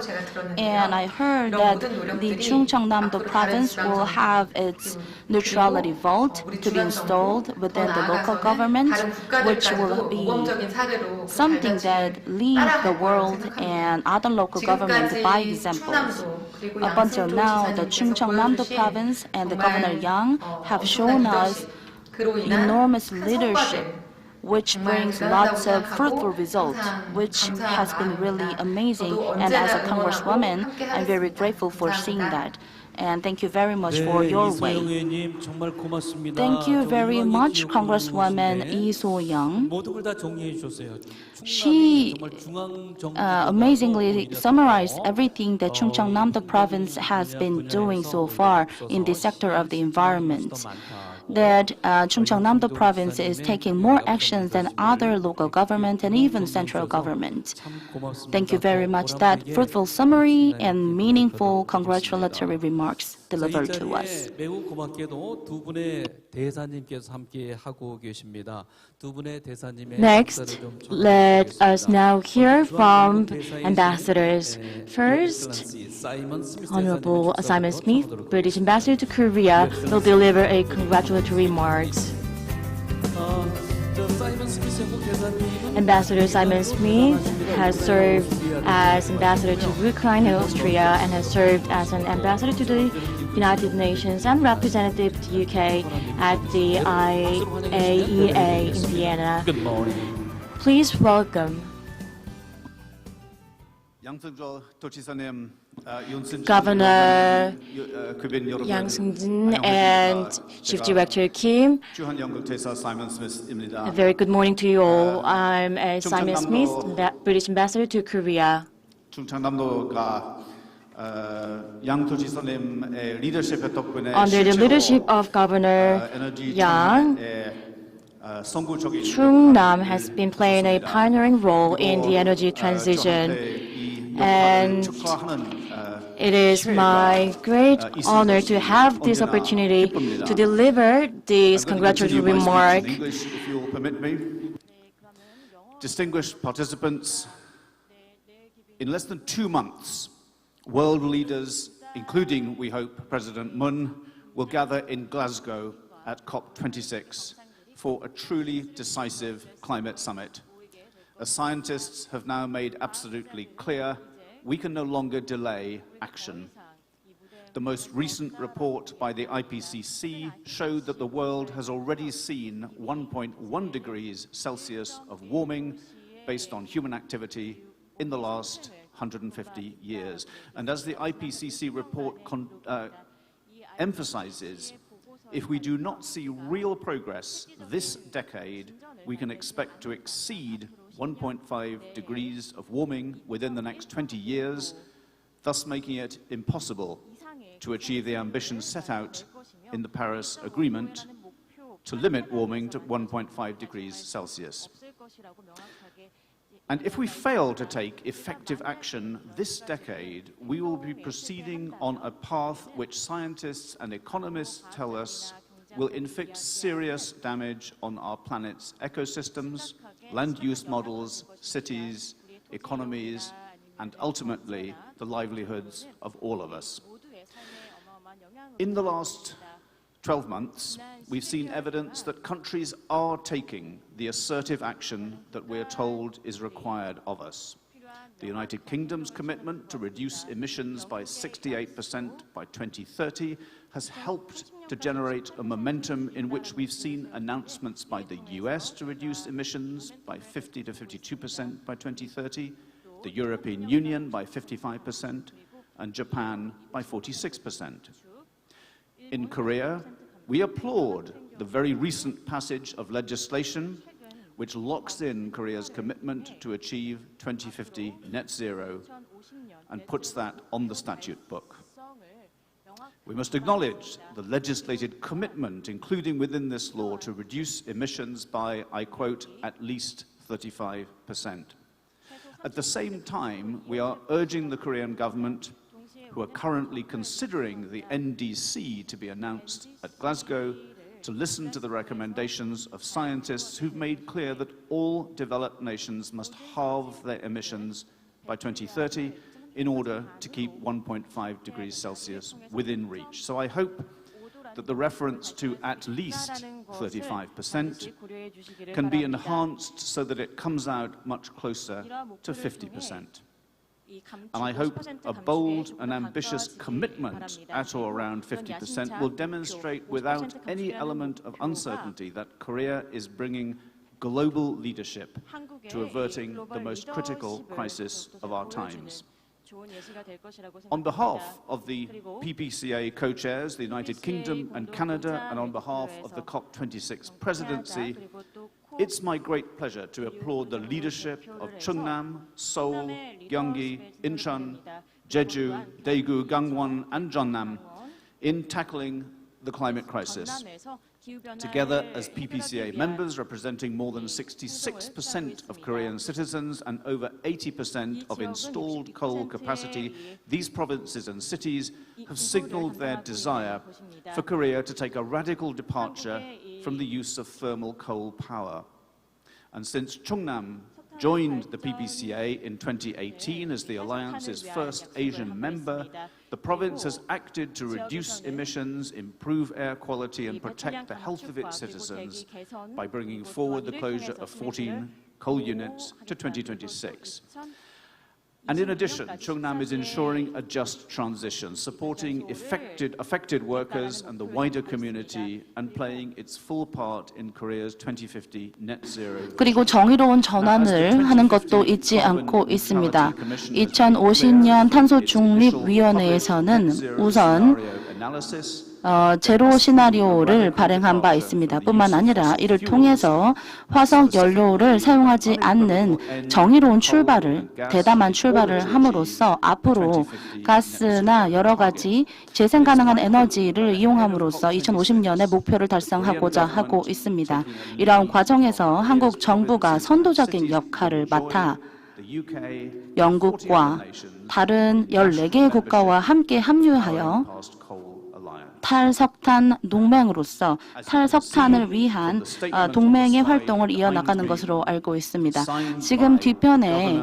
And I heard that the 충청남도 province will have its neutrality vault to be installed within the local government, which will be something that leads the world and other local governments by examples. Up until now, the 충청남도 province and the Governor Yang have shown us enormous leadership, which brings lots of fruitful results, which has been really amazing. And as a congresswoman, I'm very grateful for seeing that. and thank you very much for your way. 의원님 정말 고맙습니다. Thank you very 훌륭하게 much, 기억을 Congresswoman 해주시는데 Lee So-young. 모든 걸 다 정리해 주셨어요. She 정말 중앙 정부 amazingly summarized everything that 충청남도 province has been doing so far in the sector of the environment. That 충청남도 province is taking more actions than other local government and even central government. Thank you very much. That fruitful summary and meaningful congratulatory remarks delivered to us. 매우 고맙게도 두 분의 대사님께서 함께 하고 계십니다. 두 분의 대사님의 Next, let us now hear from ambassadors. First, Honorable Simon Smith, British Ambassador to Korea, will deliver a congratulatory remarks. Ambassador Simon Smith has served as ambassador to Ukraine and Austria and has served as an ambassador to the United Nations and representative to the UK at the IAEA in Vienna. Good morning. Please welcome Governor Yang Seung-jin and Chief Director Kim. A very good morning to you all. I'm Simon Smith, British Ambassador to Korea. Under the leadership of Governor Yang, Chungnam has been playing a pioneering role in the energy transition, and it is my great honor to have this opportunity to deliver this congratulatory remark. Distinguished participants, in less than 2 months, world leaders, including, we hope, President Moon, will gather in Glasgow at COP26 for a truly decisive climate summit. As scientists have now made absolutely clear, we can no longer delay action. The most recent report by the IPCC showed that the world has already seen 1.1 degrees Celsius of warming based on human activity in the last 150 years. And as the IPCC report emphasizes, if we do not see real progress this decade, we can expect to exceed 1.5 degrees of warming within the next 20 years, thus making it impossible to achieve the ambitions set out in the Paris Agreement to limit warming to 1.5 degrees Celsius. And if we fail to take effective action this decade, we will be proceeding on a path which scientists and economists tell us will inflict serious damage on our planet's ecosystems, land use models, cities, economies, and ultimately the livelihoods of all of us. In the last 12 months, we've seen evidence that countries are taking the assertive action that we're told is required of us. The United Kingdom's commitment to reduce emissions by 68% by 2030 has helped to generate a momentum in which we've seen announcements by the US to reduce emissions by 50 to 52% by 2030, the European Union by 55%, and Japan by 46%. In Korea, we applaud the very recent passage of legislation which locks in Korea's commitment to achieve 2050 net zero and puts that on the statute book. We must acknowledge the legislated commitment, including within this law, to reduce emissions by, I quote, at least 35%. At the same time, we are urging the Korean government, who are currently considering the NDC to be announced at Glasgow, to listen to the recommendations of scientists who've made clear that all developed nations must halve their emissions by 2030 in order to keep 1.5 degrees Celsius within reach. So I hope that the reference to at least 35% can be enhanced so that it comes out much closer to 50%. And I hope a bold and ambitious commitment at or around 50% will demonstrate without any element of uncertainty that Korea is bringing global leadership to averting the most critical crisis of our times. On behalf of the PPCA co-chairs, the United Kingdom and Canada, and on behalf of the COP26 presidency, it's my great pleasure to applaud the leadership of Cheongnam, Seoul, Gyeonggi, Incheon, Jeju, Daegu, Gangwon, and Jeonnam in tackling the climate crisis. Together as PPCA members representing more than 66% of Korean citizens and over 80% of installed coal capacity, these provinces and cities have signaled their desire for Korea to take a radical departure from the use of thermal coal power. And since Cheongnam joined the PPCA in 2018 as the alliance's first Asian member, the province has acted to reduce emissions, improve air quality, and protect the health of its citizens by bringing forward the closure of 14 coal units to 2026. And in addition, Cheongnam is ensuring a just transition, supporting affected workers and the wider community, and playing its full part in Korea's 2050 net zero. 그리고 정의로운 전환을 하는 것도 잊지 않고 있습니다. 2050년 탄소중립위원회에서는 우선 제로 시나리오를 발행한 바 있습니다. 뿐만 아니라 이를 통해서 화석 연료를 사용하지 않는 정의로운 출발을, 대담한 출발을 함으로써 앞으로 가스나 여러 가지 재생 가능한 에너지를 이용함으로써 2050년의 목표를 달성하고자 하고 있습니다. 이러한 과정에서 한국 정부가 선도적인 역할을 맡아 영국과 다른 14개의 국가와 함께 합류하여 탈석탄 동맹으로서 탈석탄을 위한 동맹의 활동을 이어나가는 것으로 알고 있습니다. 지금 뒤편에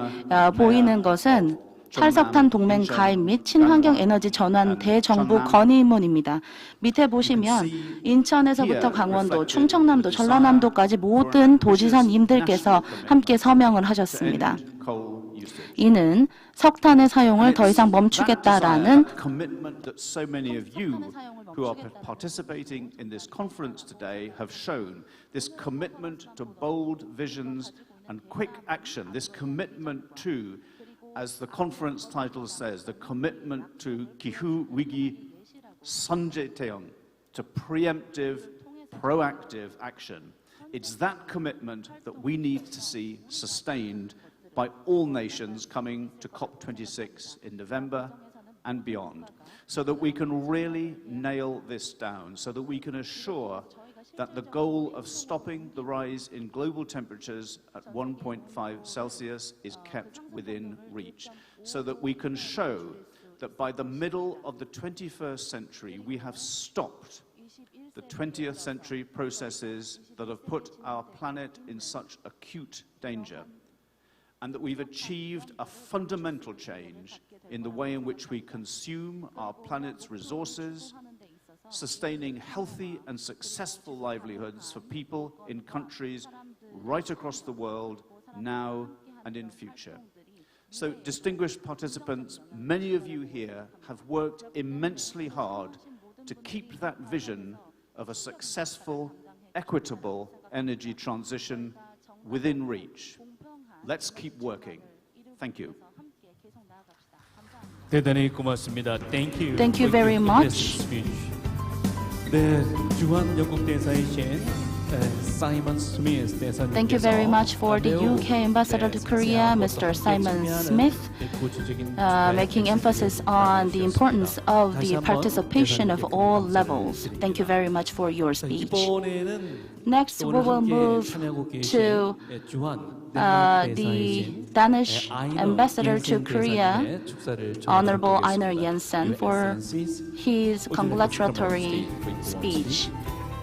보이는 것은 탈석탄 동맹 가입 및 친환경 에너지 전환 대정부 건의문입니다. 밑에 보시면 인천에서부터 강원도, 충청남도, 전라남도까지 모든 도지사님들께서 함께 서명을 하셨습니다. 이는 석탄의 사용을 더 이상 멈추겠다라는 who are participating in this conference today have shown this commitment to bold visions and quick action, this commitment to, as the conference title says, the commitment to 기후위기 선제대응, to preemptive, proactive action. It's that commitment that we need to see sustained by all nations coming to COP26 in November and beyond, so that we can really nail this down, so that we can assure that the goal of stopping the rise in global temperatures at 1.5 Celsius is kept within reach, so that we can show that by the middle of the 21st century, we have stopped the 20th century processes that have put our planet in such acute danger, and that we've achieved a fundamental change in the way in which we consume our planet's resources, sustaining healthy and successful livelihoods for people in countries right across the world, now and in future. So, distinguished participants, many of you here have worked immensely hard to keep that vision of a successful, equitable energy transition within reach. Let's keep working. Thank you. 대단히 고맙습니다. Thank you. Thank you very much. 네, 주한 영국 대사이신 사이먼 스미스 대사님께서 Thank you very much for the UK Ambassador to Korea, Mr. Simon Smith, making emphasis on the importance of the participation of all levels. Thank you very much for your speech. Next, we will move to the Danish Ambassador to Korea, Honorable Einar Jensen, for his congratulatory speech.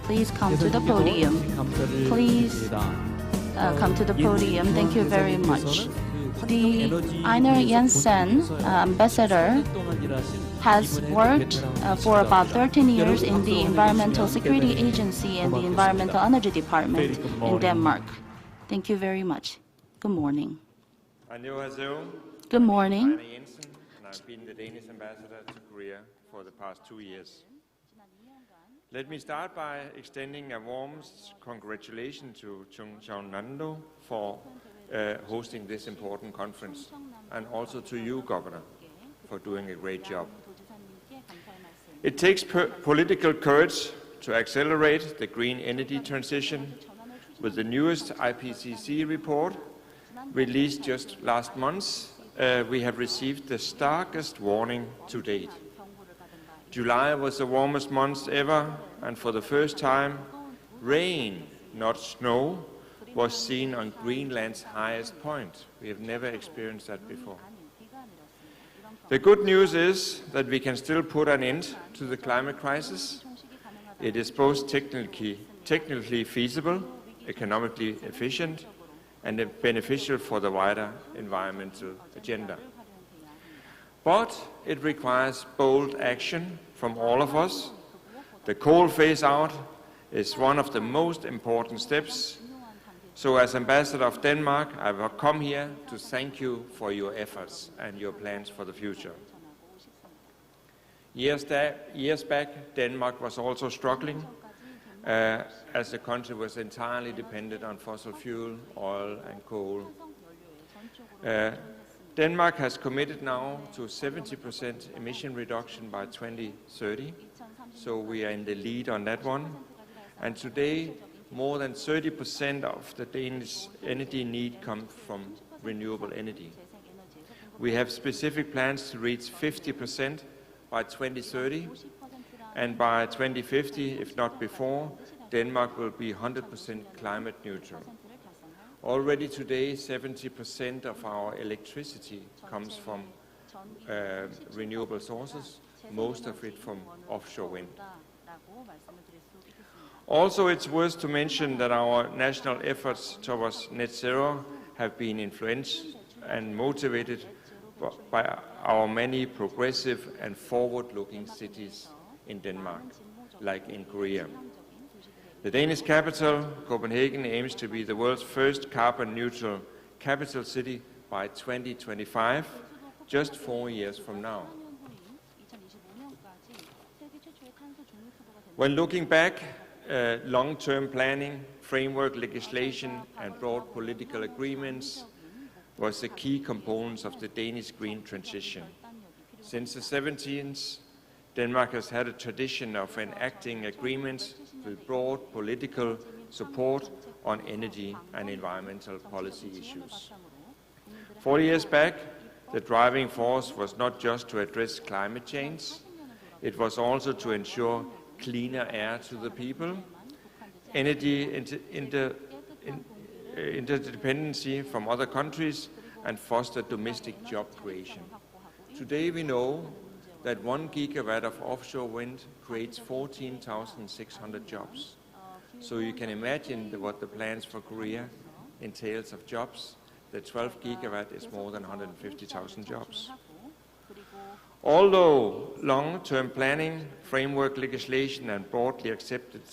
Please come to the podium. Please come to the podium. Thank you very much. The Einar Jensen ambassador has worked for about 13 years in the Environmental Security Agency and the Environmental Energy Department in Denmark. Thank you very much. Good morning. Good morning. I'm Jensen, and I've been the Danish ambassador to Korea for the past 2 years. Let me start by extending a warm congratulations to 충청남도 for hosting this important conference, and also to you, Governor. for doing a great job. It takes political courage to accelerate the green energy transition. With the newest IPCC report, released just last month, we have received the starkest warning to date. July was the warmest month ever, and for the first time, rain, not snow, was seen on Greenland's highest point. We have never experienced that before. The good news is that we can still put an end to the climate crisis. It is both technically feasible, economically efficient, and beneficial for the wider environmental agenda. But it requires bold action from all of us. The coal phase-out is one of the most important steps. So as Ambassador of Denmark, I will come here to thank you for your efforts and your plans for the future. Years back, Denmark was also struggling as the country was entirely dependent on fossil fuel, oil and coal. Denmark has committed now to 70% emission reduction by 2030, so we are in the lead on that one. And today, more than 30% of the Danish energy need comes from renewable energy. We have specific plans to reach 50% by 2030, and by 2050, if not before, Denmark will be 100% climate neutral. Already today, 70% of our electricity comes from renewable sources, most of it from offshore wind. Also, it's worth to mention that our national efforts towards net zero have been influenced and motivated by our many progressive and forward-looking cities in Denmark, like in Korea. The Danish capital, Copenhagen, aims to be the world's first carbon-neutral capital city by 2025, just 4 years from now. When looking back, long-term planning, framework legislation and broad political agreements was the key components of the Danish green transition. Since the 17th, Denmark has had a tradition of enacting agreements with broad political support on energy and environmental policy issues. 40 years back, the driving force was not just to address climate change, it was also to ensure cleaner air to the people, energy interdependency from other countries, and foster domestic job creation. Today we know that 1 gigawatt of offshore wind creates 14,600 jobs. So you can imagine what the plans for Korea entails of jobs. The 12 gigawatt is more than 150,000 jobs. Although long-term planning, framework legislation and broadly accepted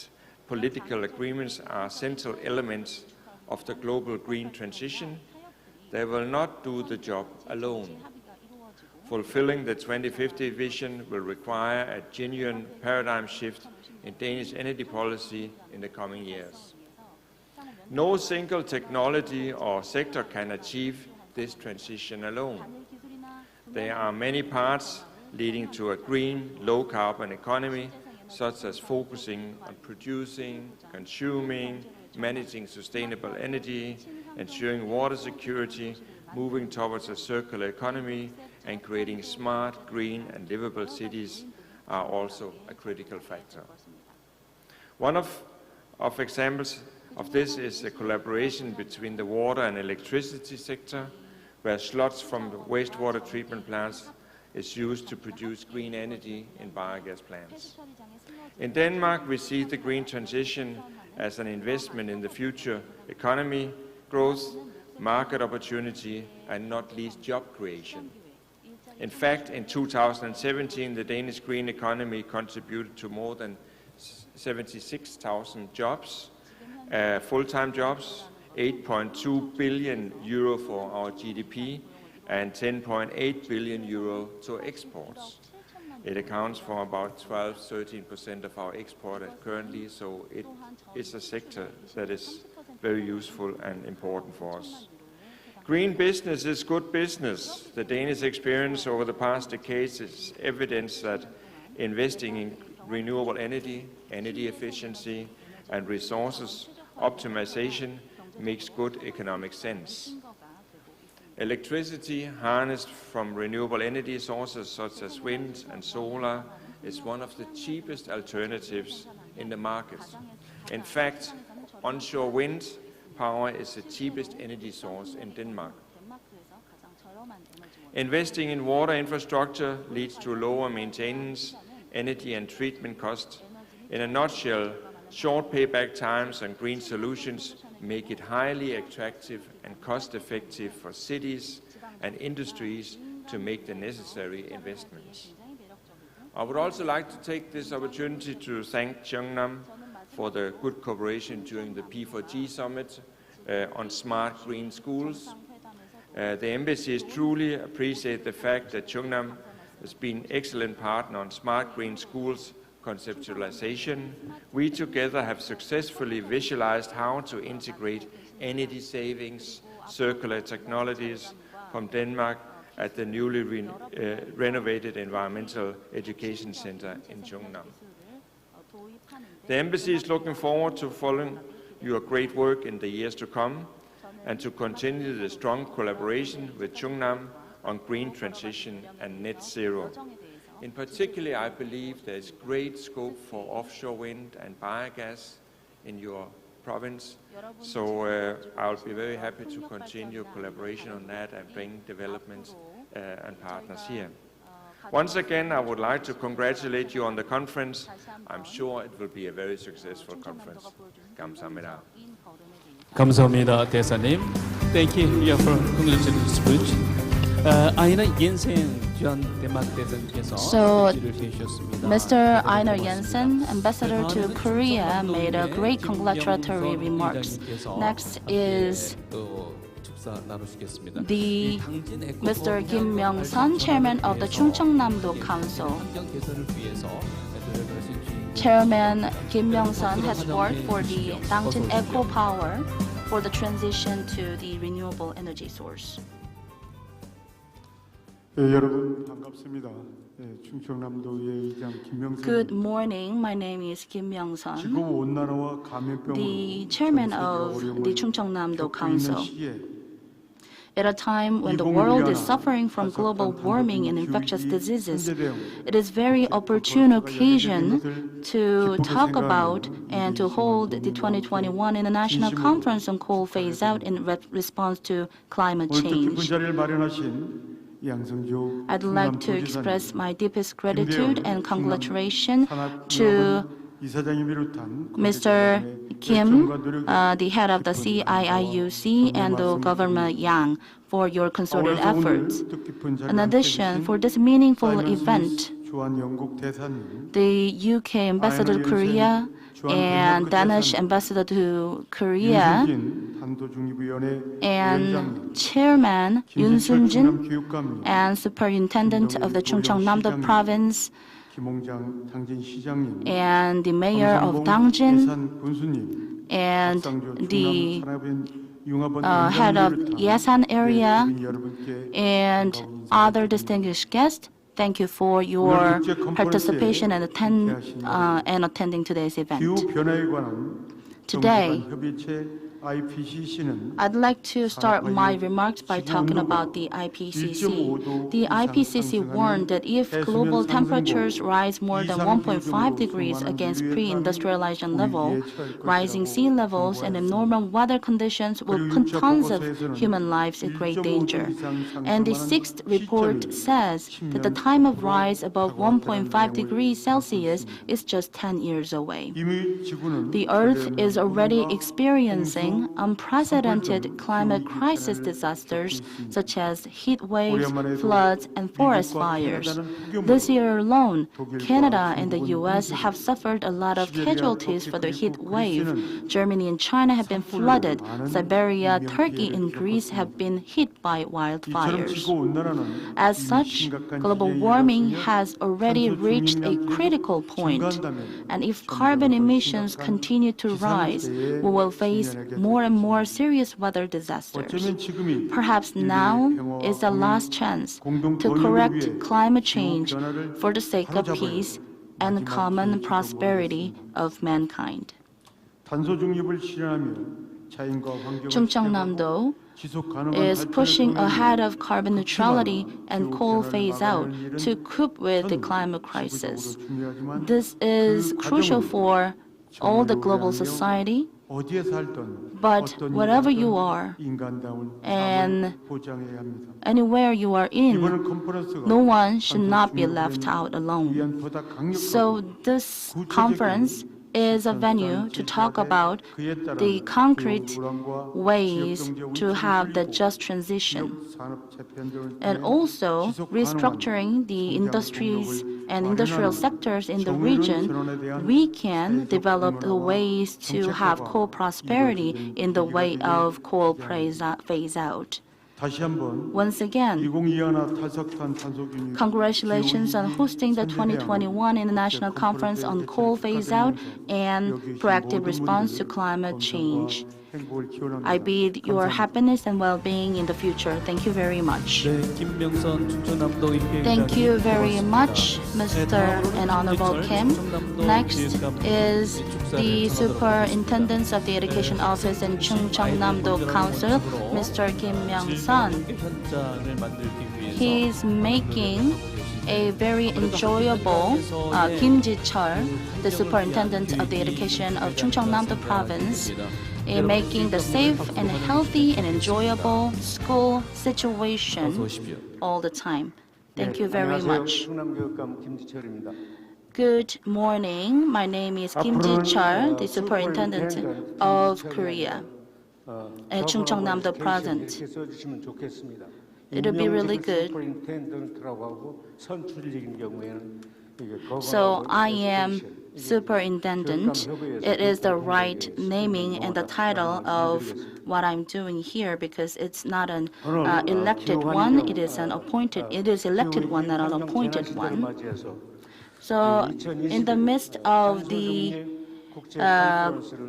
political agreements are central elements of the global green transition, they will not do the job alone. Fulfilling the 2050 vision will require a genuine paradigm shift in Danish energy policy in the coming years. No single technology or sector can achieve this transition alone. There are many parts leading to a green, low-carbon economy, such as focusing on producing, consuming, managing sustainable energy, ensuring water security, moving towards a circular economy, and creating smart, green, and livable cities are also a critical factor. One of examples of this is the collaboration between the water and electricity sector, where sludge from the wastewater treatment plants is used to produce green energy in biogas plants. In Denmark, we see the green transition as an investment in the future economy, growth, market opportunity, and not least job creation. In fact, in 2017, the Danish green economy contributed to more than 76,000 jobs, full-time jobs, 8.2 billion euro for our GDP, and 10.8 billion euro to exports. It accounts for about 12–13% of our export currently, so it is a sector that is very useful and important for us. Green business is good business. The Danish experience over the past decades is evidence that investing in renewable energy, energy efficiency, and resources optimization makes good economic sense. Electricity harnessed from renewable energy sources such as wind and solar is one of the cheapest alternatives in the market. In fact, onshore wind power is the cheapest energy source in Denmark. Investing in water infrastructure leads to lower maintenance, energy and treatment costs. In a nutshell, short payback times and green solutions make it highly attractive and cost-effective for cities and industries to make the necessary investments. I would also like to take this opportunity to thank Cheongnam for the good cooperation during the P4G summit on smart green schools. The embassies truly appreciate the fact that Cheongnam has been an excellent partner on smart green schools conceptualization. We together have successfully visualized how to integrate energy savings, circular technologies from Denmark at the newly renovated Environmental Education Center in Cheongnam. The embassy is looking forward to following your great work in the years to come and to continue the strong collaboration with Cheongnam on green transition and net zero. In particular, I believe there is great scope for offshore wind and biogas in your province, so I'll be very happy to continue collaboration on that and bring development and partners here. Once again, I would like to congratulate you on the conference. I'm sure it will be a very successful conference. 감사합니다. 감사합니다, 대사님. Thank you for congratulating speech. 아이나 옌센 전 덴마크 대사님께서 지지를 해주셨습니다. Mr. Einar Jensen, ambassador to Korea, made a great congratulatory remarks. Next is Mr. Kim Myung-sun, chairman of the 충청남도 Council. Chairman Kim Myung-sun has worked for the Dangjeon Eco Power for the transition to the renewable energy source. 여러분 반갑습니다. 충청남도의 의장 김명선. Good morning. My name is Kim Myung-sun, 지구 온난화와 감염병으로 the chairman of the 충청남도 Council. At a time when the world is suffering from global warming and infectious diseases, it is very opportune occasion to talk about and to hold the 2021 International Conference on Coal Phase Out in response to climate change. I'd like to express my deepest gratitude and congratulation to Mr. Kim, the head of the CIIUC, and the Governor Yang for your concerted efforts. In addition, for this meaningful event, the UK Ambassador to Korea and Danish Ambassador to Korea and Chairman Yoon Soon-jin and Superintendent of the 충청남도 Province and the Mayor of Dangjeon and the head of Yesan area and other distinguished guests, thank you for your participation and attending today's event. Today, I'd like to start my remarks by talking about the IPCC. The IPCC warned that if global temperatures rise more than 1.5 degrees against pre-industrialization level, rising sea levels and abnormal weather conditions will put tons of human lives in great danger. And the sixth report says that the time of rise above 1.5 degrees Celsius is just 10 years away. The Earth is already experiencing unprecedented climate crisis disasters such as heat waves, floods, and forest fires. This year alone, Canada and the US have suffered a lot of casualties for the heat wave. Germany and China have been flooded. Siberia, Turkey, and Greece have been hit by wildfires. As such, global warming has already reached a critical point, and if carbon emissions continue to rise, we will face more and more serious weather disasters. Perhaps now is the last chance to correct climate change for the sake of peace and common prosperity of mankind. 충청남도 is pushing ahead of carbon neutrality and coal phase-out to cope with the climate crisis. This is crucial for all the global society, but wherever you are and anywhere you are in, no one should not be left out alone. So this conference is a venue to talk about the concrete ways to have the just transition, and also restructuring the industries and industrial sectors in the region. We can develop the ways to have coal prosperity in the way of coal phase-out. Once again, congratulations on hosting the 2021 International Conference on Coal Phase-Out and Proactive Response to Climate Change. I bid your happiness and well-being in the future. Thank you very much. Thank you very much, Mr. and Honorable Kim. Next is the Superintendent of the Education Office in 충청남도 Council, Mr. Kim Myung-sun. He's making a very enjoyable Kim Ji-chul, the Superintendent of the Education of 충청남도 Province, in making the safe and healthy and enjoyable school situation all the time. Thank you very much. Good morning. My name is Kim Ji-chul, the Superintendent of Korea at 충청남도 Province. It would be really good. So I am Superintendent. It is the right naming and the title of what I'm doing here, because it's not an elected one. It is an appointed. It is elected one, not an appointed one. So in the midst of the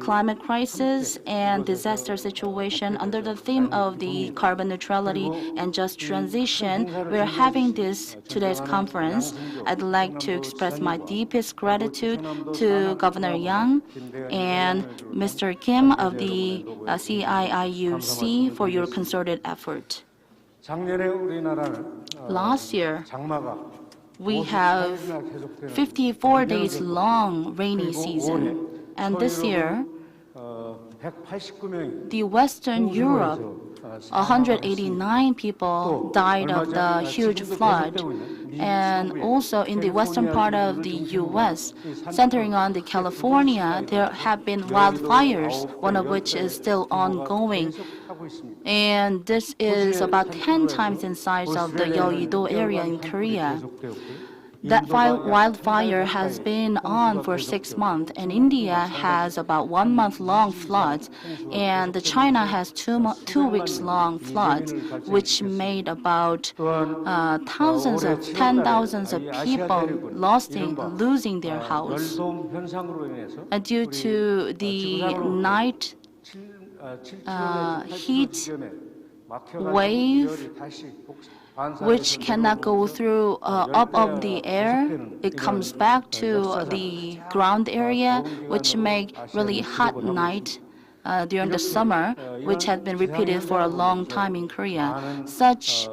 climate crisis and disaster situation, under the theme of the carbon neutrality and just transition, we're having today's conference. I'd like to express my deepest gratitude to Governor Yang and Mr. Kim of the CIIUC for your concerted effort. Last year, we have 54 days long rainy season. And this year, the Western Europe, 189 people died of the huge flood. And also in the western part of the U.S., centering on the California, there have been wildfires, one of which is still ongoing. And this is about 10 times in size of the Yeouido area in Korea. That wildfire has been on for 6 months, and India has about 1 month long floods, and China has 2 weeks long floods, which made about thousands of people losing their house due to the night heat wave, which cannot go through up of the air. It comes back to the ground area, which make really hot night during the summer, which had been repeated for a long time in Korea. Such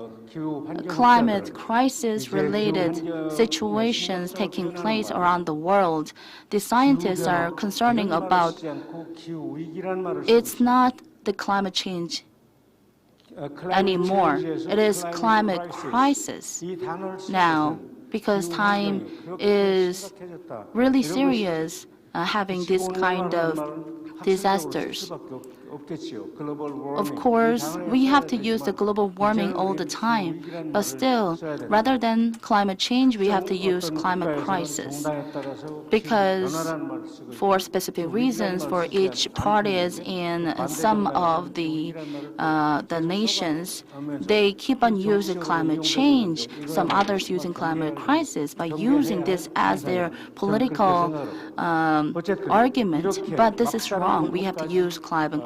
climate crisis-related situations taking place around the world, the scientists are concerning about. It's not the climate change anymore. It is climate crisis now, because time is really serious having this kind of disasters. Of course, we have to use the global warming all the time, but still, rather than climate change, we have to use climate crisis. Because for specific reasons, for each parties in some of the nations, they keep on using climate change, some others using climate crisis, by using this as their political argument, but this is wrong. We have to use climate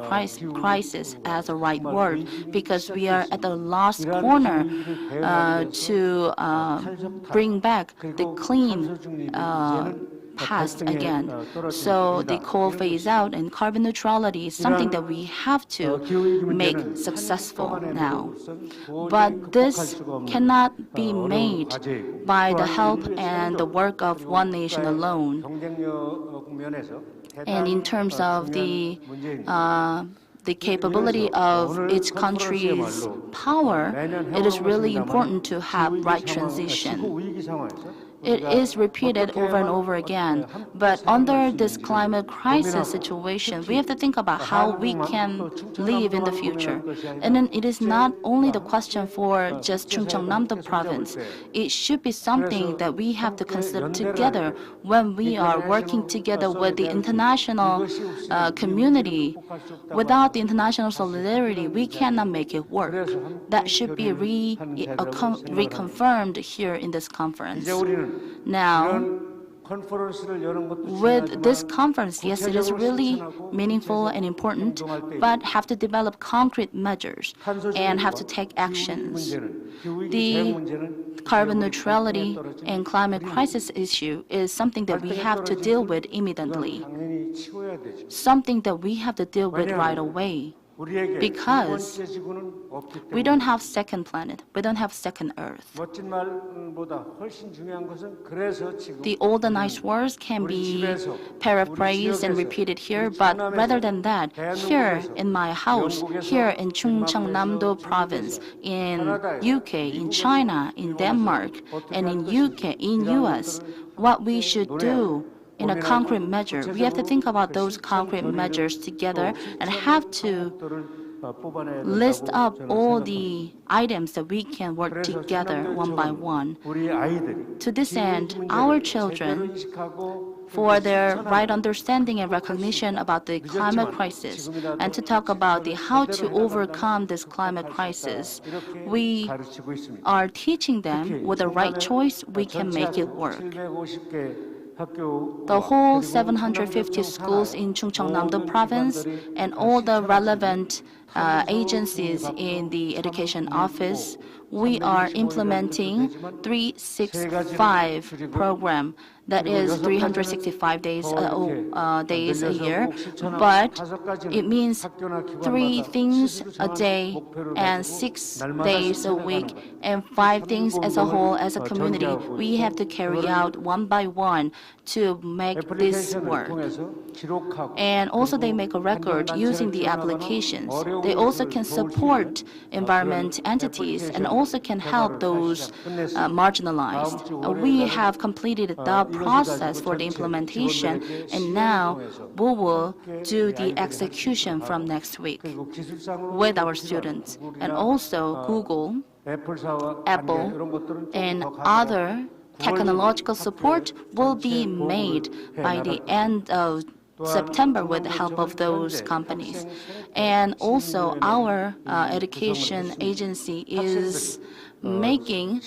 crisis as a right word because we are at the last corner to bring back the clean past again. So the coal phase out and carbon neutrality is something that we have to make successful now. But this cannot be made by the help and the work of one nation alone. And in terms of the capability of each country's power, it is really important to have right transition. It is repeated over and over again. But under this climate crisis situation, we have to think about how we can live in the future. And then it is not only the question for just 충청남도 province. It should be something that we have to consider together when we are working together with the international community. Without the international solidarity, we cannot make it work. That should be reconfirmed here in this conference. Now, with this conference, yes, it is really meaningful and important, but have to develop concrete measures and have to take actions. The carbon neutrality and climate crisis issue is something that we have to deal with immediately, something that we have to deal with right away. Because we don't have second planet, we don't have second Earth. The old and nice words can be paraphrased and repeated here, but rather than that, here in my house, here in 충청남도 province, in UK, in China, in Denmark, and in US, what we should do in a concrete measure. We have to think about those concrete measures together and have to list up all the items that we can work together one by one. To this end, our children, for their right understanding and recognition about the climate crisis, and to talk about how to overcome this climate crisis, we are teaching them with the right choice, we can make it work. The whole 750 schools in 충청남도 province and all the relevant agencies in the education office, we are implementing 365 program. That is 365 days a year, but it means 3 things a day and 6 days a week and 5 things as a whole as a community. We have to carry out one by one to make this work. And also they make a record using the applications. They also can support environment entities and also can help those marginalized. We have completed the process for the implementation, and now we will do the execution from next week with our students. And also Google, Apple, and other technological support will be made by the end of September with the help of those companies. And also our education agency is making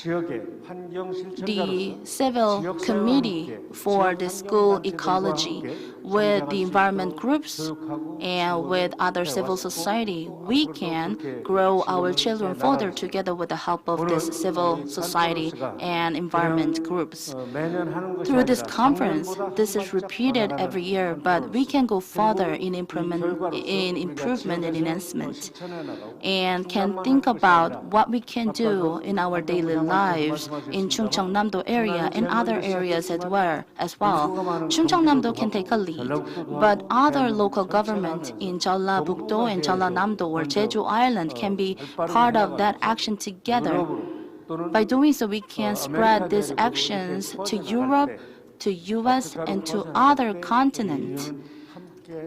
the civil committee for the school ecology with the environment groups and with other civil society. We can grow our children further together with the help of this civil society and environment groups. Through this conference, this is repeated every year, but we can go further in improvement and enhancement, and can think about what we can do in our daily lives in 충청남도 area and other areas as well. 충청남도 can take a lead, but other local government in 전라북도 and 전라남도 or Jeju Island can be part of that action together. By doing so, we can spread these actions to Europe, to US, and to other continents.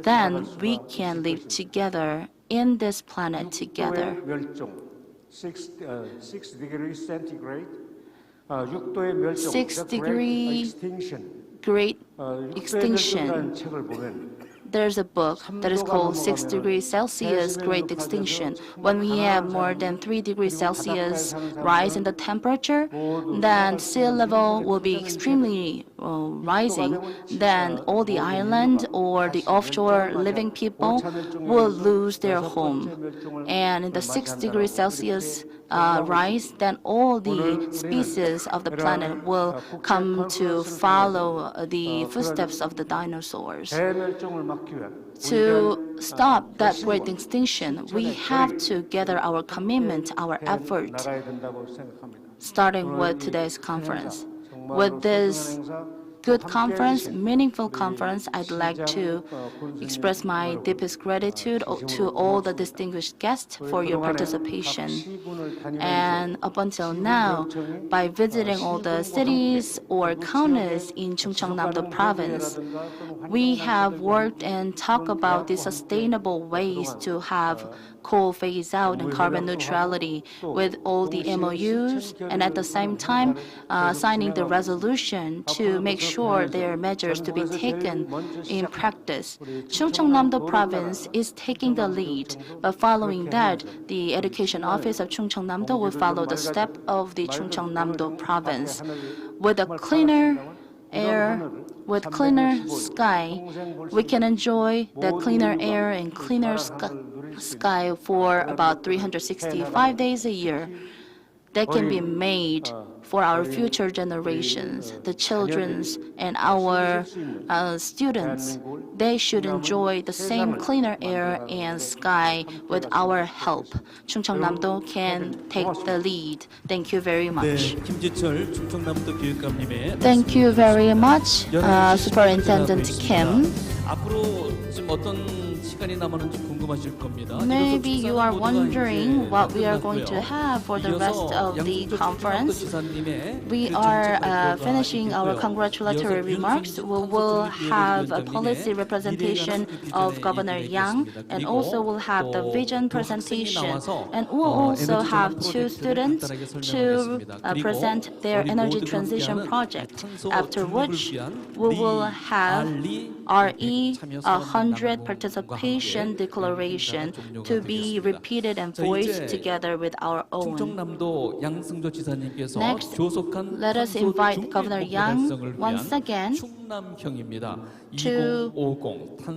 Then we can live together in this planet together. 6 degrees centigrade, 6 degree great extinction. There's a book that is called 6 degrees Celsius Great Extinction. When we have more than 3 degrees Celsius rise in the temperature, then sea level will be extremely rising, then all the island or the offshore living people will lose their home. And in the 6 degrees Celsius rise, then all the species of the planet will come to follow the footsteps of the dinosaurs. To stop that great extinction, we have to gather our commitment, our effort, starting with today's conference. With this good conference, meaningful conference, I'd like to express my deepest gratitude to all the distinguished guests for your participation. And up until now, by visiting all the cities or counties in 충청남도 province, we have worked and talked about the sustainable ways to have coal phase out and carbon neutrality with all the MOUs, and at the same time signing the resolution to make sure there are measures to be taken in practice. 충청남도 province is taking the lead, but following that, the Education Office of 충청남도 will follow the step of the 충청남도 province. With a cleaner air, with cleaner sky, we can enjoy the cleaner air and cleaner sky for about 365 days a year. That can be made for our future generations, the children's and our students. They should enjoy the same cleaner air and sky with our help. 충청남도 can take the lead. Thank you very much. 김지철 충청남도 교육감님의 Thank you very much, Superintendent Kim. 앞으로 지금 어떤 시간이 남았는지 궁금하실 겁니다. Maybe you are wondering what we are going to have for the rest of the conference. We are finishing our congratulatory remarks. We will have a policy representation of Governor Yang, and also we'll have the vision presentation. And we'll also have 2 students to present their energy transition project, after which we will have RE 100 participation declaration to be repeated and voiced together with our own. Next, let us invite Governor Yang once again to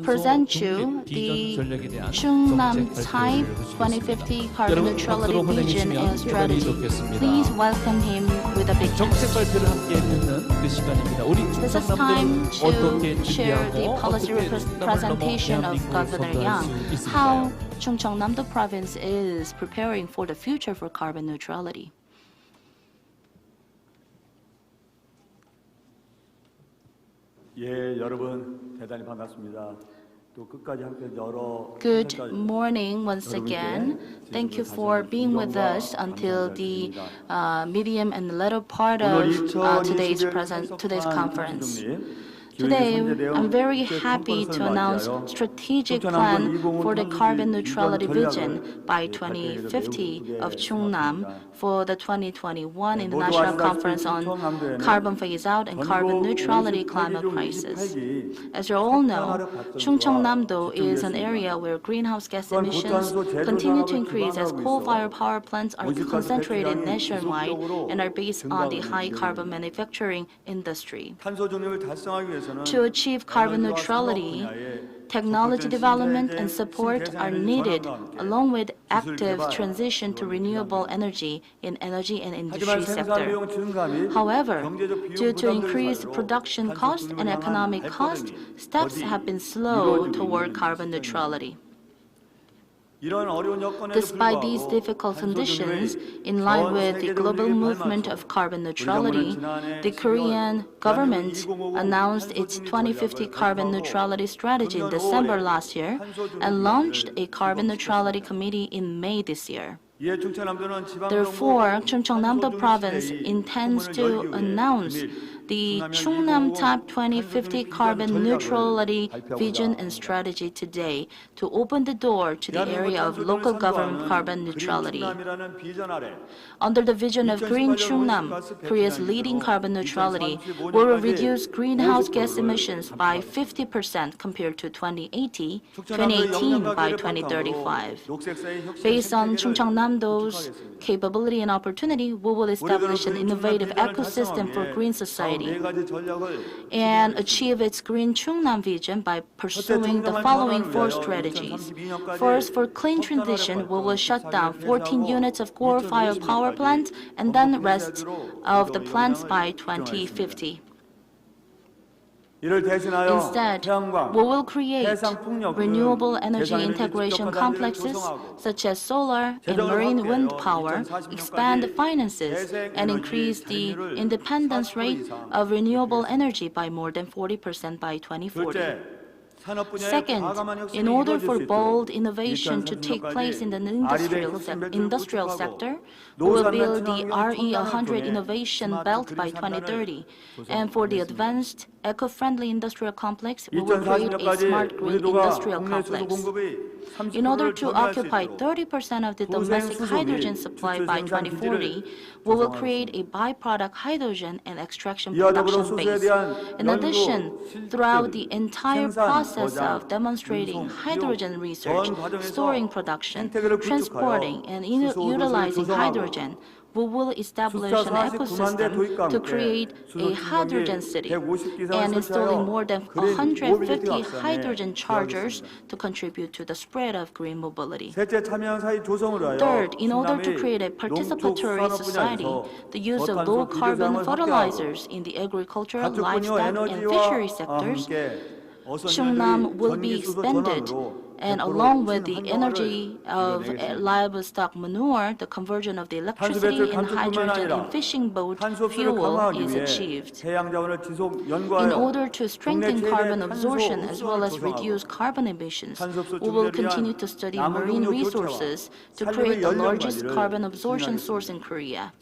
present you the Chungnam Type 2050 Carbon Neutrality Vision and Strategy. Please welcome him with a big hand. This is time to share the policy presentation of Governor Yang, how 충청남도 province is preparing for the future for carbon neutrality. 예, 여러분 대단히 반갑습니다. 또 끝까지 함께 여러 Good morning once again. Thank you for being with us until the medium and latter part of today's conference. Today, I'm very happy to announce strategic plan for the carbon neutrality vision by 2050 of Chungnam for the 2021 International Conference on Carbon Phase Out and Carbon Neutrality Climate Crisis. As you all know, 충청남도 is an area where greenhouse gas emissions continue to increase as coal-fired power plants are concentrated nationwide and are based on the high carbon manufacturing industry. To achieve carbon neutrality, technology development and support are needed, along with active transition to renewable energy in energy and industry sector. However, due to increased production cost and economic cost, steps have been slow toward carbon neutrality. Despite these difficult conditions, in line with the global movement of carbon neutrality, the Korean government announced its 2050 carbon neutrality strategy in December last year and launched a carbon neutrality committee in May this year. Therefore, 충청남도 province intends to announce the Chungnam Type 2050 Carbon Neutrality Vision and Strategy today to open the door to the area of local government carbon neutrality. Under the vision of Green Chungnam, Korea's leading carbon neutrality, we will reduce greenhouse gas emissions by 50% compared to 2018 by 2035. Based on 충청남도's capability and opportunity, we will establish an innovative ecosystem for green society society and achieve its Green Chungnam vision by pursuing the following 4 strategies. First, for clean transition, we will shut down 14 units of coal-fired power plants and then the rest of the plants by 2050. Instead, we will create renewable energy integration complexes such as solar and marine wind power, expand finances, and increase the independence rate of renewable energy by more than 40% by 2040. Second, in order for bold innovation to take place in the industrial sector, we will build the RE100 Innovation Belt by 2030. And for the advanced, eco-friendly industrial complex, we will create a smart green industrial complex. In order to occupy 30% of the domestic hydrogen supply by 2040, we will create a byproduct hydrogen and extraction production base. In addition, throughout the entire process of demonstrating hydrogen research, storing production, transporting, and utilizing hydrogen, we will establish an ecosystem to create a hydrogen city and installing more than 150 hydrogen chargers to contribute to the spread of green mobility. Third, in order to create a participatory society, the use of low-carbon fertilizers in the agricultural, livestock, and fishery sectors, Chungnam will be expanded, and along with the energy of livestock manure, the conversion of the electricity and hydrogen in fishing boat fuel is achieved. In order to strengthen carbon absorption as well as reduce carbon emissions, we will continue to study marine resources to create the largest carbon absorption source in Korea.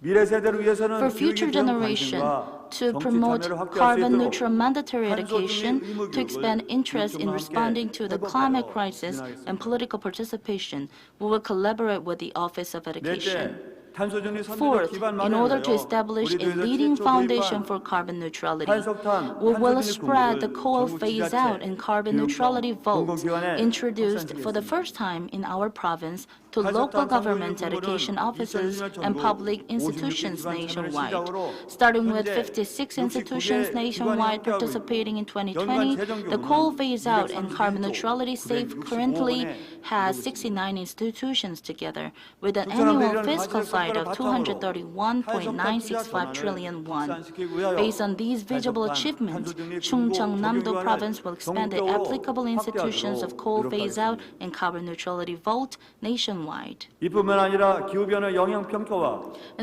For future generation, to promote carbon-neutral mandatory education, to expand interest in responding to the climate crisis and political participation, we will collaborate with the Office of Education. Fourth, in order to establish a leading foundation for carbon neutrality, we will spread the coal phase-out and carbon neutrality vote introduced for the first time in our province to local government education offices and public institutions nationwide. Starting with 56 institutions nationwide participating in 2020, the coal phase-out and carbon neutrality SAFE currently has 69 institutions together, with an annual fiscal side of 231.965 trillion won. Based on these visible achievements, 충청남도 province will expand the applicable institutions of coal phase-out and carbon neutrality vote nationwide. In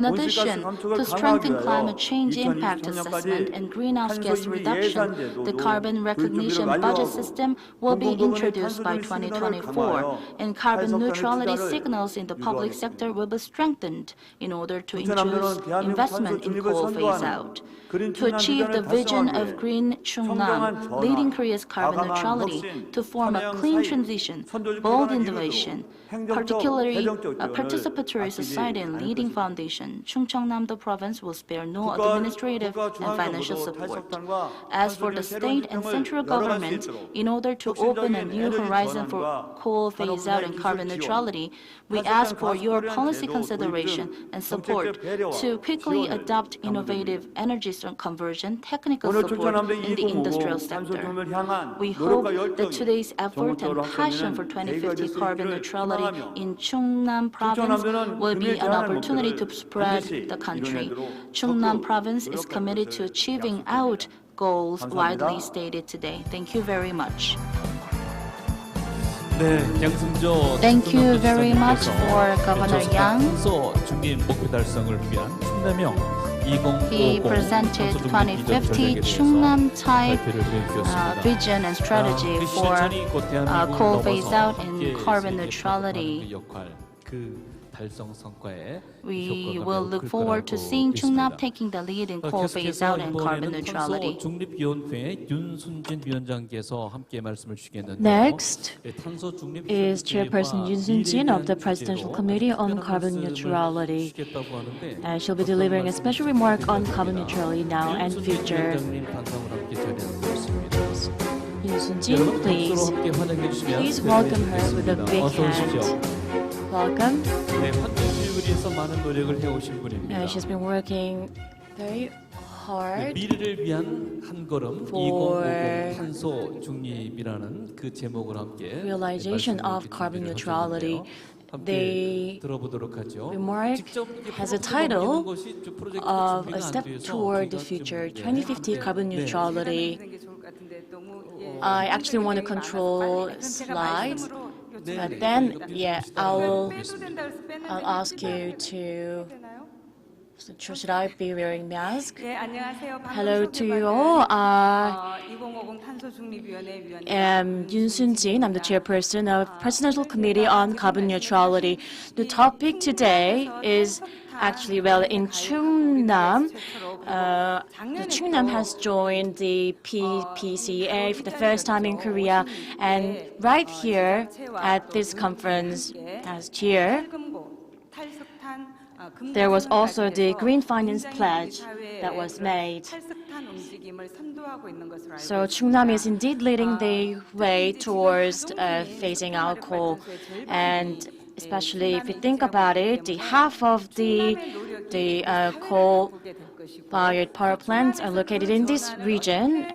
addition, to strengthen climate change impact assessment and greenhouse gas reduction, the carbon recognition budget system will be introduced by 2024, and carbon neutrality signals in the public sector will be strengthened in order to induce investment in coal phase-out. To achieve the vision of Green Chungnam, leading Korea's carbon neutrality, to form a clean transition, bold innovation, particularly a participatory society and leading foundation, 충청남도 province will spare no administrative and financial support. As for the state and central government, in order to open a new horizon for coal phase-out and carbon neutrality, we ask for your policy consideration and support to quickly adopt innovative energy conversion, technical support in the industrial sector. We hope that today's effort and passion for 2050 carbon neutrality in Chungnam province will be an opportunity to spread the country. Chungnam province is committed to achieving out goals widely stated today. Thank you very much. Thank you very much for Governor Yang. He presented 2050 Chungnam type vision and strategy for coal phase-out and carbon neutrality. We will look forward to seeing Chungnam taking the lead in coal phase-out and carbon neutrality. Next is Chairperson Yoon Sun-jin of the Presidential Committee on Carbon Neutrality. She'll be delivering a special remark on carbon neutrality now and future. Yoon Sun-jin, please welcome her with a big hand. Welcome. She's been working very hard 미래를 위한 한 걸음 for 2050 탄소 중립이라는 그 제목을 함께 realization of carbon neutrality. The remark has a title of A Step Toward the Future, 2050 Carbon Neutrality. I actually want to control slides, but then, yeah, I'll ask you to. So should I be wearing mask? Hello to you all. I'm Yoon Soon-jin. I'm the chairperson of Presidential Committee on Carbon Neutrality. The topic today is actually, well, in Chungnam, Chungnam has joined the PPCA for the first time in Korea, and right here at this conference last year, there was also the Green Finance Pledge that was made. So Chungnam is indeed leading the way towards phasing out coal, and especially if you think about it, the half of the coal-fired power plants are located in this region.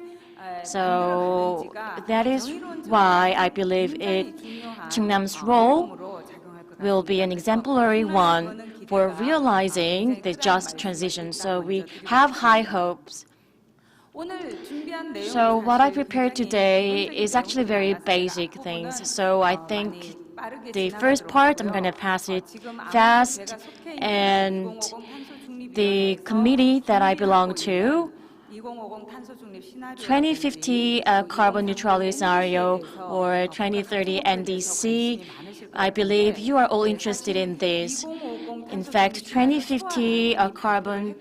So that is why I believe Chungnam's role will be an exemplary one for realizing the just transition. So we have high hopes. So what I prepared today is actually very basic things. So I think the first part, I'm going to pass it fast. And the committee that I belong to, 2050 carbon neutrality scenario or 2030 NDC, I believe you are all interested in this. In fact, 2050 carbon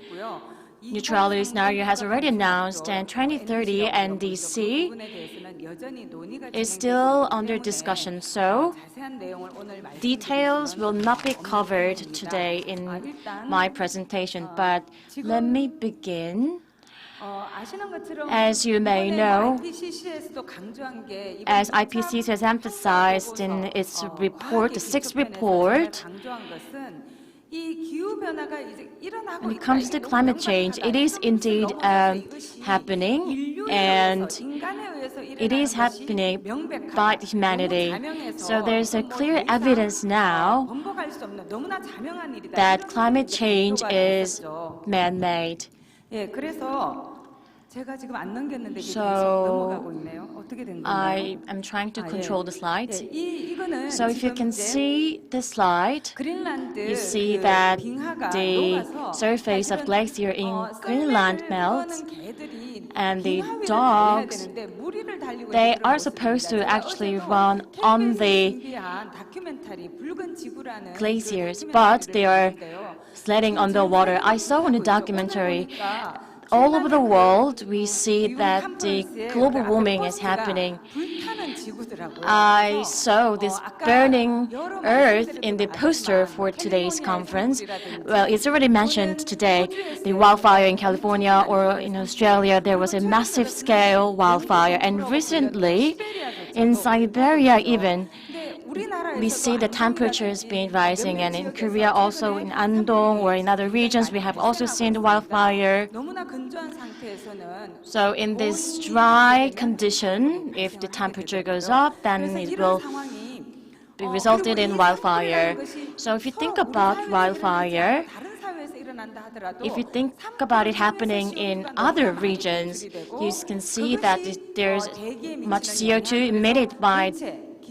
neutrality scenario has already announced, and 2030 NDC is still under discussion. So details will not be covered today in my presentation, but let me begin. As you may know, as IPCC has emphasized in its report, the sixth report, when it comes to climate change, it is indeed happening, and it is happening by humanity. So there's a clear evidence now that climate change is man-made. So I am trying to control the slides. So if you can see the slide, you see that the surface of glacier in Greenland melts, and the dogs, they are supposed to actually run on the glaciers, but they are sledding on the water. I saw in a documentary, all over the world, we see that the global warming is happening. I saw this burning earth in the poster for today's conference. Well, it's already mentioned today, the wildfire in California or in Australia, there was a massive scale wildfire. And recently, in Siberia even, we see the temperatures being rising, and in Korea also, in Andong or in other regions, we have also seen the wildfire. So in this dry condition, if the temperature goes up, then it will be resulted in wildfire. So if you think about wildfire, if you think about it happening in other regions, you can see that there's much CO2 emitted by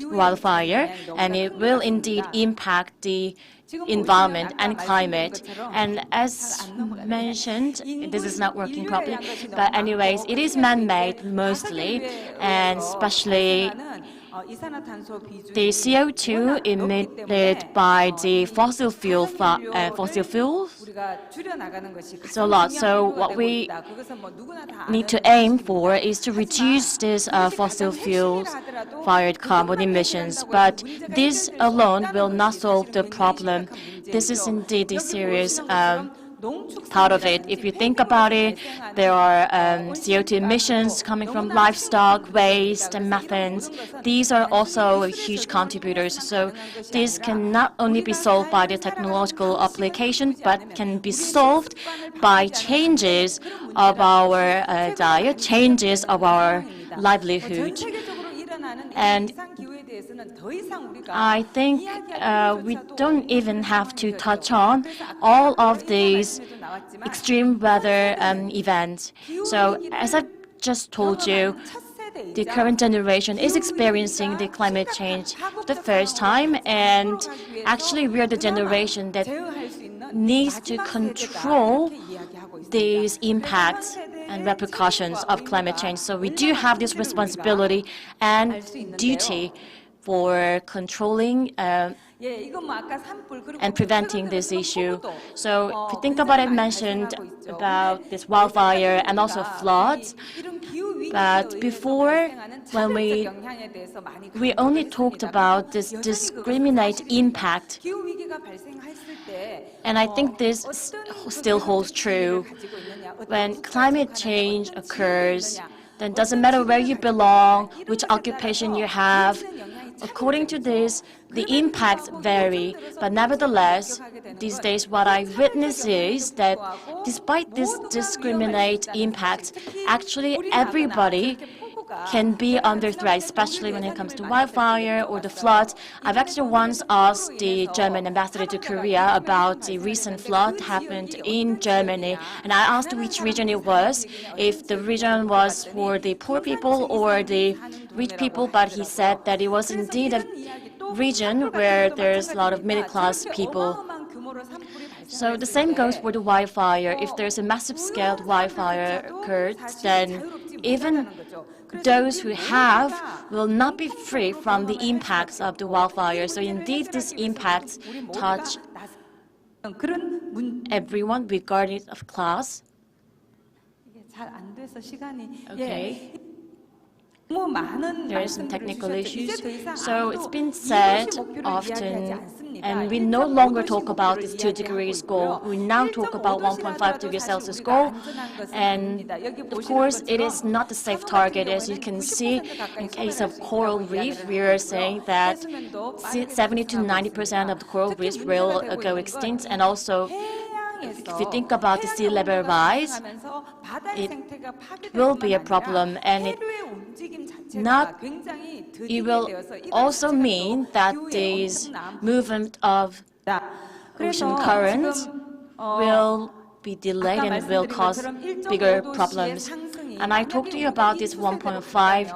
wildfire, and it will indeed impact the environment and climate. And as mentioned, this is not working properly, but anyways, it is man-made mostly, and especially the CO2 emitted by the fossil fuels. It's a lot. So what we need to aim for is to reduce this fossil fuels-fired carbon emissions. But this alone will not solve the problem. This is indeed a serious part of it. If you think about it, there are CO2 emissions coming from livestock, waste, and methane. These are also huge contributors. So this can not only be solved by the technological application, but can be solved by changes of our diet, changes of our livelihood. And I think we don't even have to touch on all of these extreme weather events. So as I just told you, the current generation is experiencing the climate change the first time, and actually we are the generation that needs to control these impacts and repercussions of climate change. So we do have this responsibility and duty for controlling and preventing this issue. So if you think about it, mentioned about this wildfire and also floods, but before, when we only talked about this discriminate impact, and I think this still holds true. When climate change occurs, then it doesn't matter where you belong, which occupation you have. According to this, the impacts vary, but nevertheless, these days what I witness is that despite this discriminate impact, actually everybody can be under threat, especially when it comes to wildfire or the floods. I've actually once asked the German ambassador to Korea about the recent flood happened in Germany, and I asked which region it was, if the region was for the poor people or the rich people, but he said that it was indeed a region where there's a lot of middle-class people. So the same goes for the wildfire. If there's a massive scale wildfire occurs, then even those who have will not be free from the impacts of the wildfire. So indeed, these impacts touch everyone regardless of class. Okay. There are some technical issues. So it's been said often, and we no longer talk about this 2 degrees goal. We now talk about 1.5 degrees Celsius goal. And of course, it is not a safe target. As you can see, in case of coral reef, we are saying that 70 to 90% of the coral reefs will go extinct. And also, if you think about the sea level rise, it will be a problem, and it will also mean that this movement of ocean currents will be delayed and will cause bigger problems. And I talked to you about this 1.5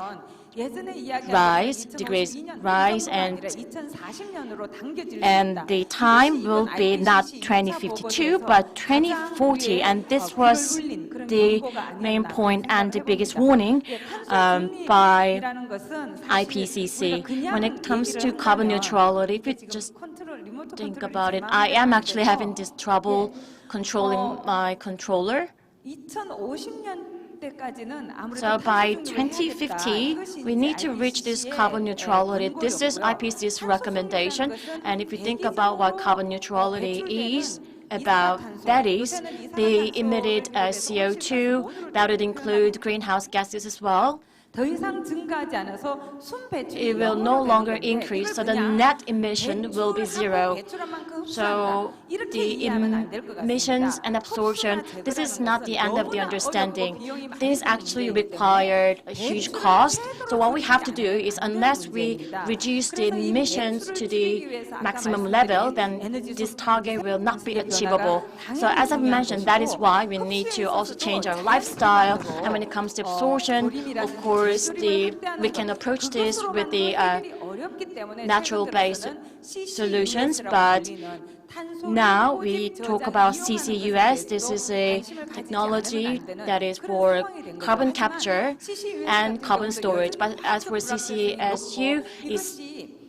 degrees rise, and the time will be not 2052 but 2040, and this was the main point and the biggest warning by IPCC. When it comes to carbon neutrality, if you just think about it, I am actually having this trouble controlling my controller. So by 2050, we need to reach this carbon neutrality. This is IPCC's recommendation. And if you think about what carbon neutrality is about, that is the emitted CO2, that would include greenhouse gases as well. It will no longer increase, so the net emission will be zero. So the emissions and absorption, this is not the end of the understanding. This actually required a huge cost. So what we have to do is, unless we reduce the emissions to the maximum level, then this target will not be achievable. So as I've mentioned, that is why we need to also change our lifestyle. And when it comes to absorption, of course, we can approach this with the natural-based solutions, but now we talk about CCUS. This is a technology that is for carbon capture and carbon storage. But as for CCSU, it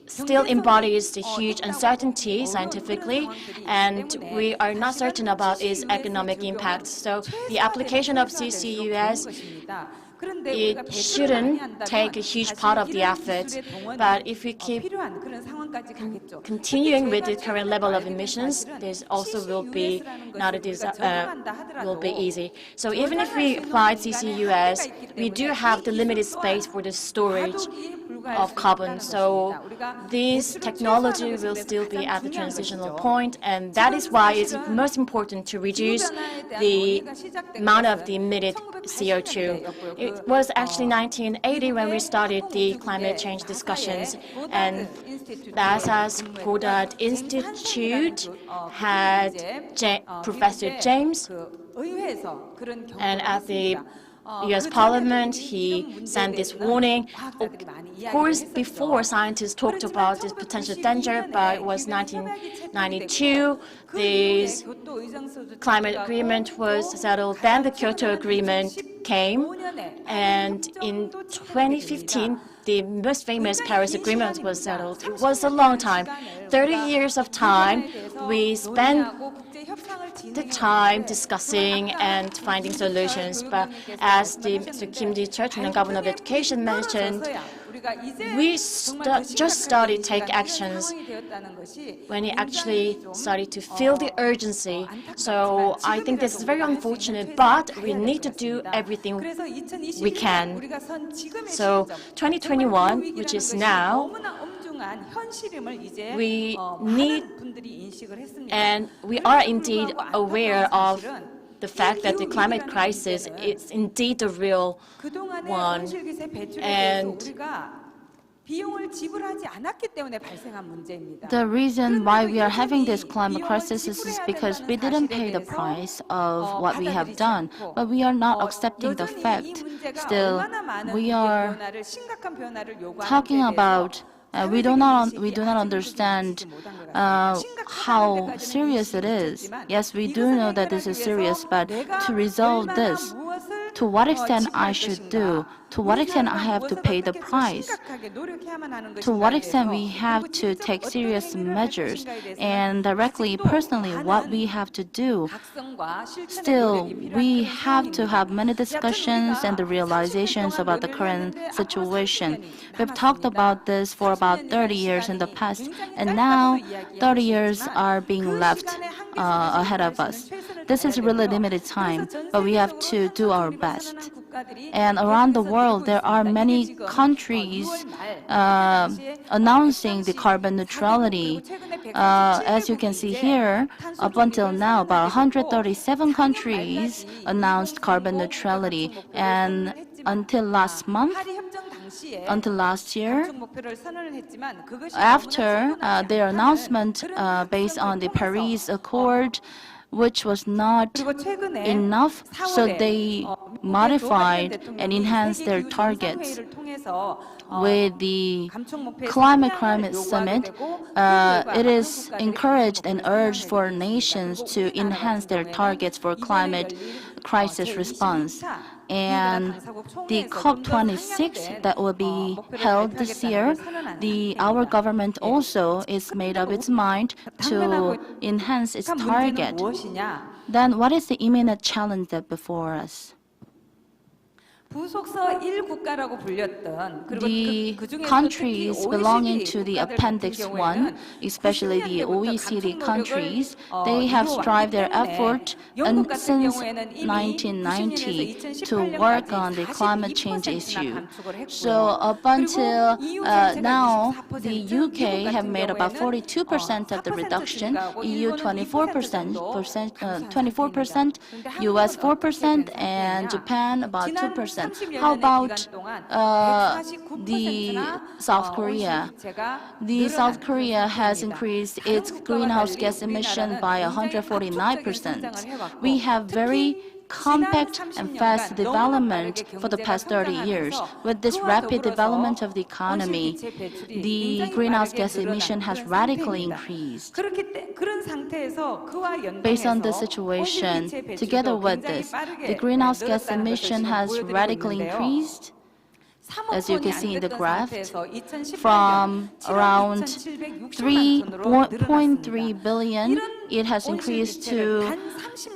still embodies the huge uncertainty scientifically, and we are not certain about its economic impact. So the application of CCUS it shouldn't take a huge part of the effort. But if we keep continuing with the current level of emissions, this also will be not will be easy. So even if we apply CCUS, we do have the limited space for the storage of carbon. So this technology will still be at the transitional point, and that is why it's most important to reduce the amount of the emitted CO2. It was actually 1980 when we started the climate change discussions, and NASA's Goddard Institute had Professor James, and at the US Parliament, he sent this warning. Of course, before scientists talked about this potential danger, but it was 1992. This climate agreement was settled. Then the Kyoto Agreement came, and in 2015, the most famous Paris Agreement was settled. It was a long time, 30 years of time. We spent the time discussing and finding solutions. But as Mr. Kim Ji-chul, Governor of Education, mentioned, we just started to take actions when it actually started to feel the urgency. So I think this is very unfortunate, but we need to do everything we can. So 2021, which is now, we need, and we are indeed aware of the fact that the climate crisis is indeed a real one, and the reason why we are having this climate crisis is because we didn't pay the price of what we have done, but we are not accepting the fact. Still, we are talking about we do not understand how serious it is. Yes, we do know that this is serious, but to resolve this, to what extent I should do, to what extent I have to pay the price, to what extent we have to take serious measures, and directly, personally, what we have to do. Still, we have to have many discussions and the realizations about the current situation. We've talked about this for about 30 years in the past, and now 30 years are being left ahead of us. This is really limited time, but we have to do our best. And around the world, there are many countries announcing the carbon neutrality. As you can see here, up until now, about 137 countries announced carbon neutrality. And until last month, until last year, after their announcement based on the Paris Accord, which was not enough, so they modified and enhanced their targets. With the Climate Summit, it is encouraged and urged for nations to enhance their targets for climate crisis response. And the COP26 that will be held this year, our government also is made up its mind to enhance its target. Then what is the imminent challenge that before us? The countries belonging to the Appendix 1, especially the OECD countries, they have strived their effort since 1990 to work on the climate change issue. So up until now, the UK have made about 42% of the reduction, EU 24%, US 4%, and Japan about 2%. How about the South Korea? The South Korea has increased its greenhouse gas emission by 149%. We have very compact and fast development for the past 30 years. With this rapid development of the economy, the greenhouse gas emission has radically increased. Based on this situation, together with this, the greenhouse gas emission has radically increased. As you can see in the graph, from around 3.3 billion, it has increased to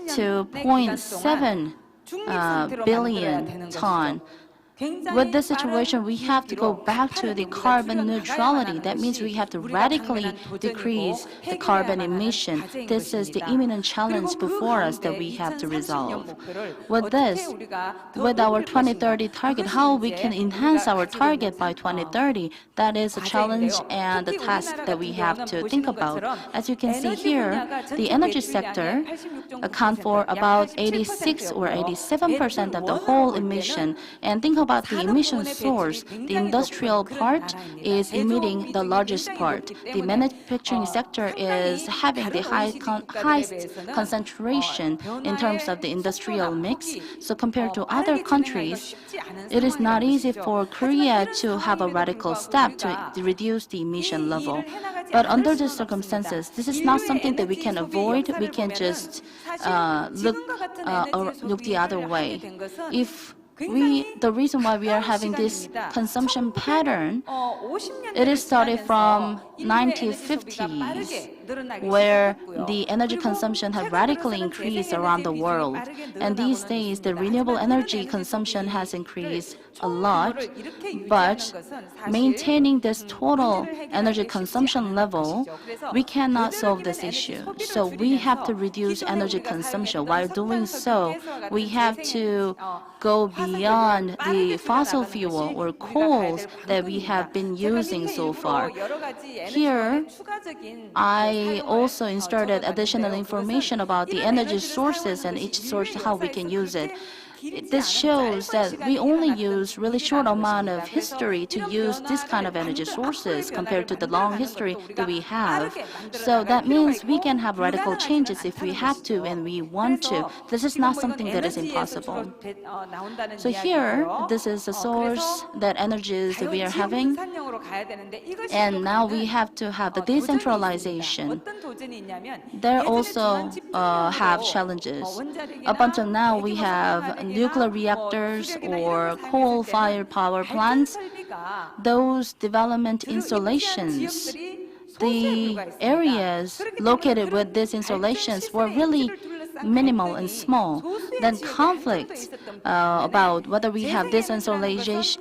0.7 billion ton. with this situation, we have to go back to the carbon neutrality. That means we have to radically decrease the carbon emission. This is the imminent challenge before us that we have to resolve. With this, with our 2030 target, how we can enhance our target by 2030, that is a challenge and a task that we have to think about. As you can see here, the energy sector accounts for about 86 or 87% of the whole emission. And think about the emission source. The industrial part is emitting the largest part. The manufacturing sector is having the highest concentration in terms of the industrial mix. So compared to other countries, it is not easy for Korea to have a radical step to reduce the emission level. But under the circumstances, this is not something that we can avoid. We can just look the other way. The reason why we are having this consumption pattern, it is started from 1950s, where the energy consumption had radically increased around the world. And these days, the renewable energy consumption has increased a lot, but maintaining this total energy consumption level, we cannot solve this issue. So we have to reduce energy consumption. While doing so, we have to go beyond the fossil fuel or coals that we have been using so far. Here, I also inserted additional information about the energy sources and each source, how we can use it. This shows that we only use really short amount of history to use this kind of energy sources compared to the long history that we have. So that means we can have radical changes if we have to and we want to. This is not something that is impossible. So here, this is the source that energies that we are having. And now we have to have the decentralization. There also have challenges. Up until now, we have nuclear reactors or coal-fired power plants. Those development installations, the areas located with these installations were really minimal and small. Then conflicts about whether we have this installation,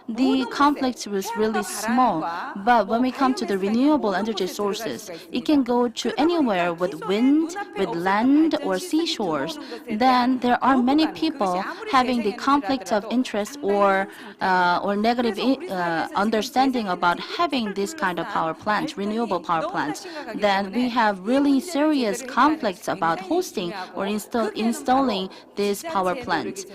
the conflict was really small. But when we come to the renewable energy sources, it can go to anywhere with wind, with land, or seashores. Then there are many people having the conflict of interest or negative understanding about having this kind of power plant, renewable power plants. Then we have really serious conflicts about hosting or installing this power plant.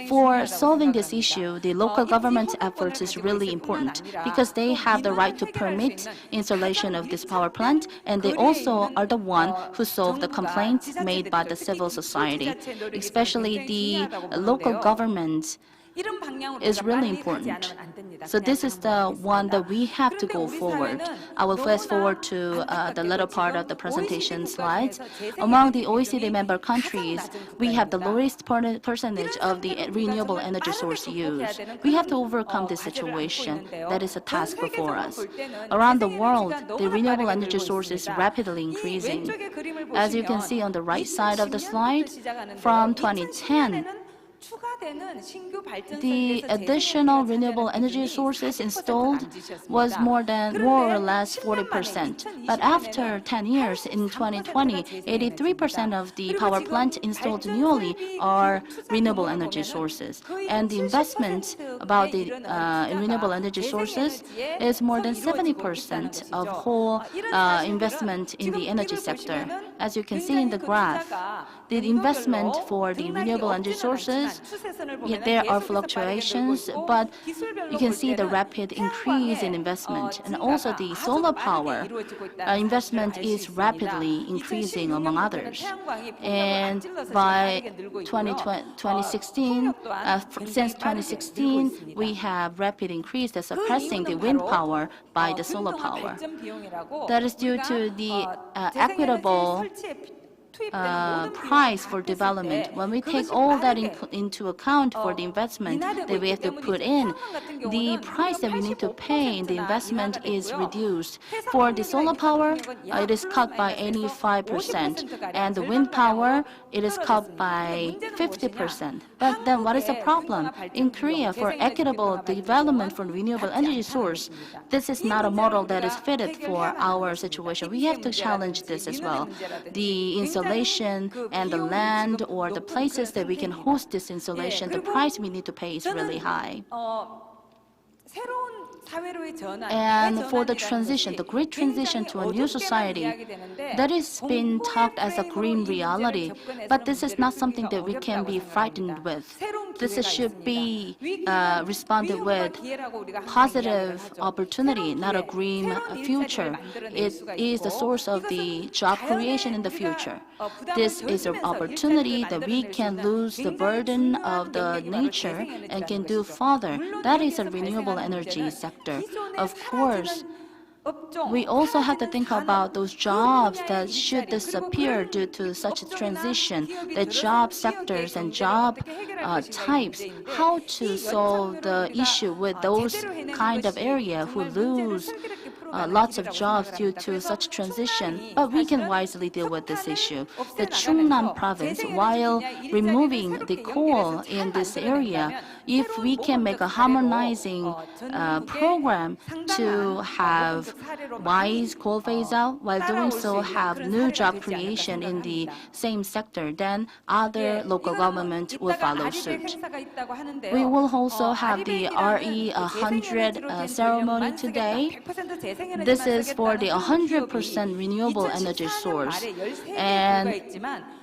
For solving this issue, the local government efforts is really important because they have the right to permit installation of this power plant, and they also are the one who solve the complaints made by the civil society, especially the local government is really important. So this is the one that we have to go forward. I will fast forward to the latter part of the presentation slides. Among the OECD member countries, we have the lowest percentage of the renewable energy source used. We have to overcome this situation. That is a task before us. Around the world, the renewable energy source is rapidly increasing. As you can see on the right side of the slide, from 2010, the additional renewable energy sources installed was more or less 40%. But after 10 years, in 2020, 83% of the power plants installed newly are renewable energy sources. And the investment about the renewable energy sources is more than 70% of whole investment in the energy sector. As you can see in the graph, the investment for the renewable energy sources, there are fluctuations, but you can see the rapid increase in investment. And also the solar power investment is rapidly increasing among others. And by 2016, since 2016, we have rapid increase that's suppressing the wind power by the solar power. That is due to the equitable price for development. When we take all that into account for the investment that we have to put in, the price that we need to pay in the investment is reduced. For the solar power, it is cut by 85%, and the wind power, it is cut by 50%. But then what is the problem? In Korea, for equitable development for renewable energy source, this is not a model that is fitted for our situation. We have to challenge this as well. The installation and the land or the places that we can host this installation, the price we need to pay is really high. And for the transition, the great transition to a new society, that is being talked as a green reality, but this is not something that we can be frightened with. This should be responded with positive opportunity, not a green future. It is the source of the job creation in the future. This is an opportunity that we can lose the burden of the nature and can do further. That is a renewable energy sector. Of course, we also have to think about those jobs that should disappear due to such a transition, the job sectors and job types, how to solve the issue with those kind of area who lose lots of jobs due to such transition, but we can wisely deal with this issue. The Chungnam province, while removing the coal in this area, if we can make a harmonizing program to have wise coal phase out, while doing so have new job creation in the same sector, then other local government will follow suit. We will also have the RE100 ceremony today. This is for the 100% renewable energy source. And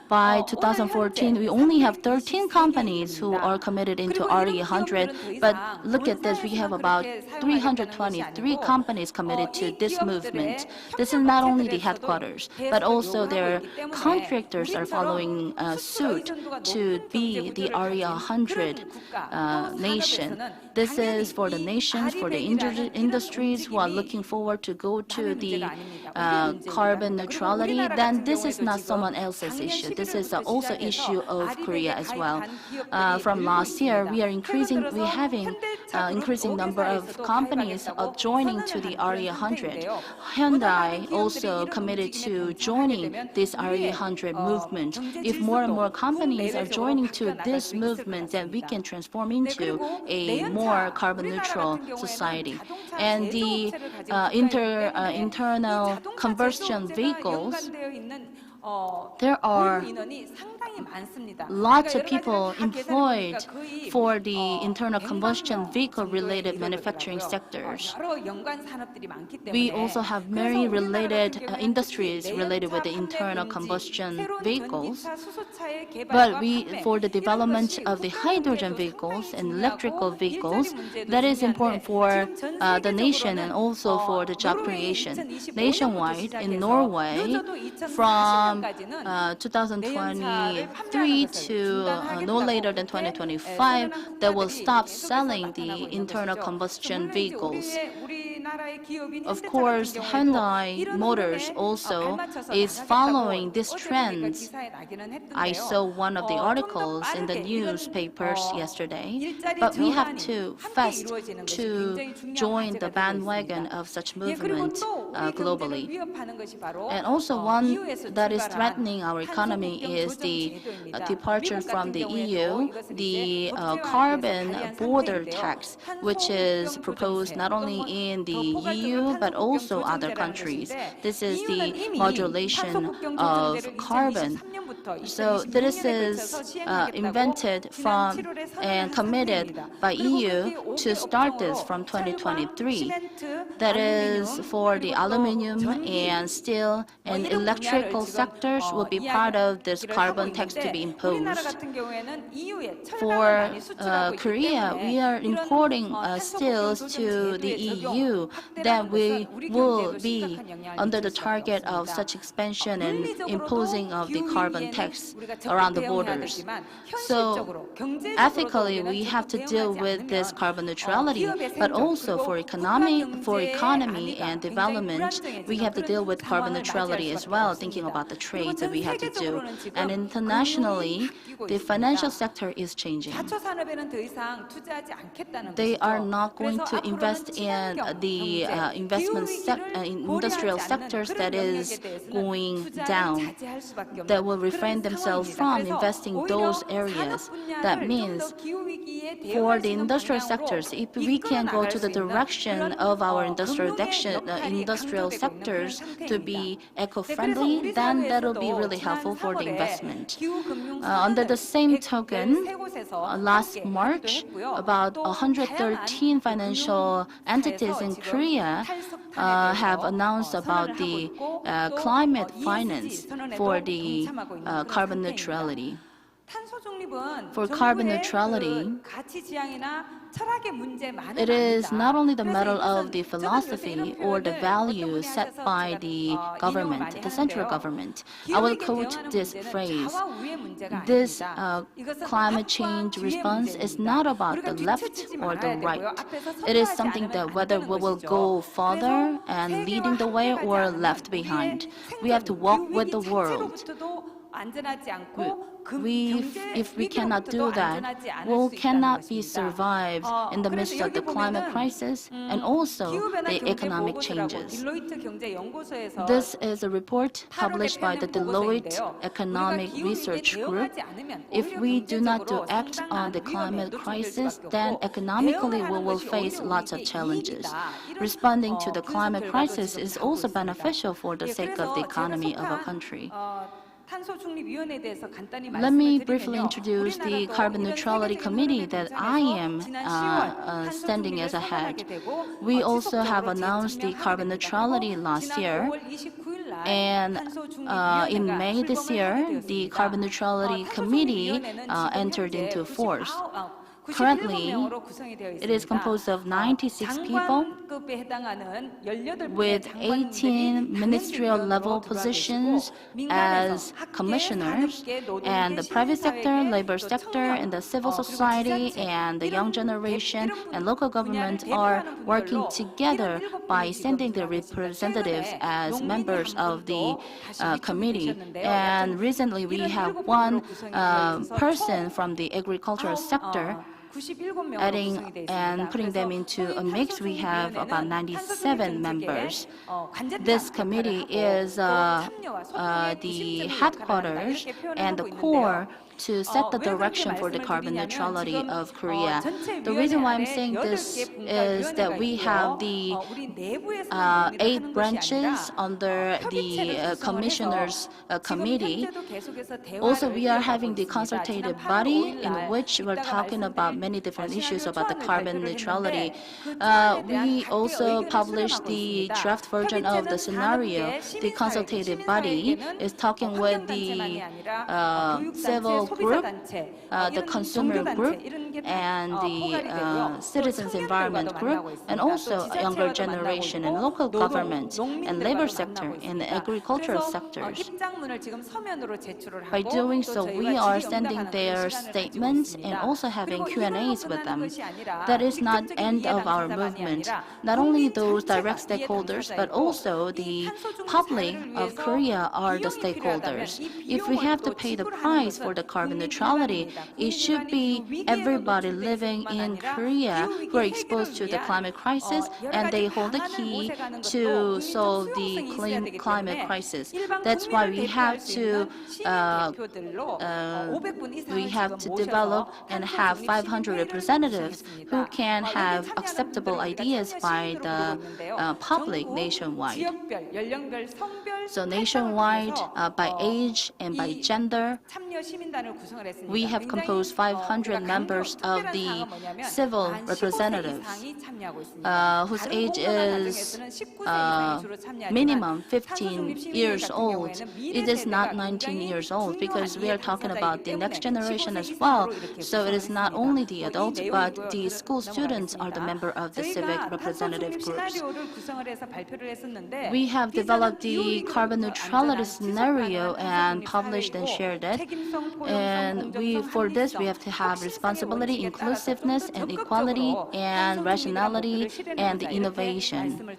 by 2014, we only have 13 companies who are committed into RE100, but look at this, we have about 323 companies committed to this movement. This is not only the headquarters, but also their contractors are following suit to be the RE100 nation. This is for the nations, for the industries who are looking forward to go to the carbon neutrality. Then this is not someone else's issue. This is also issue of Korea as well. From last year, we are increasing number of companies joining to the RE100. Hyundai also committed to joining this RE100 movement. If more and more companies are joining to this movement, then we can transform into a more carbon neutral society. And the internal combustion vehicles, there are lots of people employed for the internal combustion vehicle related manufacturing sectors. We also have many related industries related with the internal combustion vehicles. But for the development of the hydrogen vehicles and electrical vehicles, that is important for the nation and also for the job creation. Nationwide, in Norway, from 2023 to no later than 2025, they will stop selling the internal combustion vehicles. Of course, Hyundai Motors also is following this trend. I saw one of the articles in the newspapers yesterday, but we have to fast to join the bandwagon of such movement globally. And also one that is threatening our economy is the departure from the EU, the carbon border tax, which is proposed not only in the EU but also other countries. This is the modulation of carbon. So this is invented from and committed by EU to start this from 2023. That is for the aluminum and steel and electrical sectors will be part of this carbon tax to be imposed. For Korea, we are importing steels to the EU, then we will be under the target of such expansion and imposing of the carbon tax around the borders. So ethically, we have to deal with this carbon neutrality, but also for economy and development, we have to deal with carbon neutrality as well, thinking about the trades that we have to do. And internationally, the financial sector is changing. They are not going to invest in the industrial sectors that is going down, that will refrain themselves from investing those areas. That means for the industrial sectors, if we can go to the direction of our industrial sectors to be eco-friendly, then that will be really helpful for the investment. Under the same token, last March, about 113 financial entities in Korea have announced about the climate finance for the carbon neutrality. For carbon neutrality, it is not only the matter of the philosophy or the values set by the government, the central government. I will quote this phrase. This climate change response is not about the left or the right. It is something that whether we will go further and leading the way or left behind. We have to walk with the world. If we cannot do that, we cannot be survived in the midst of the climate crisis and also the economic changes. This is a report published by the Deloitte Economic Research Group. If we do not act on the climate crisis, then economically we will face lots of challenges. Responding to the climate crisis is also beneficial for the sake of the economy of a country. Let me briefly introduce the Carbon Neutrality Committee that I am standing as a head. We also have announced the carbon neutrality last year. And in May this year, the Carbon Neutrality Committee entered into force. Currently, it is composed of 96 people with 18 ministerial level positions as commissioners, and the private sector, labor sector, and the civil society, and the young generation and local government are working together by sending their representatives as members of the committee. And recently, we have one person from the agricultural sector. Adding and putting them into a mix, we have about 97 members. This committee is the headquarters and the core to set the direction for the carbon neutrality of Korea. The reason why I'm saying this is that we have the 8 branches under the commissioners committee. Also, we are having the consultative body in which we're talking about many different issues about the carbon neutrality. We also published the draft version of the scenario. The consultative body is talking with the civil group, the consumer group, and the citizens environment group, and also younger generation and local government and labor sector and the agricultural sectors. By doing so, we are sending their statements and also having Q&As with them. That is not the end of our movement. Not only those direct stakeholders, but also the public of Korea are the stakeholders. If we have to pay the price for the carbon neutrality, it should be everybody living in Korea who are exposed to the climate crisis, and they hold the key to solve the climate crisis. That's why we have to develop and have 500 representatives who can have acceptable ideas by the public nationwide. So nationwide, by age and by gender, we have composed 500 members of the civil representatives whose age is minimum 15 years old. It is not 19 years old because we are talking about the next generation as well. So it is not only the adults, but the school students are the member of the civic representative groups. We have developed the carbon neutrality scenario and published and shared it. And for this, we have to have responsibility, inclusiveness, and equality, and rationality, and innovation.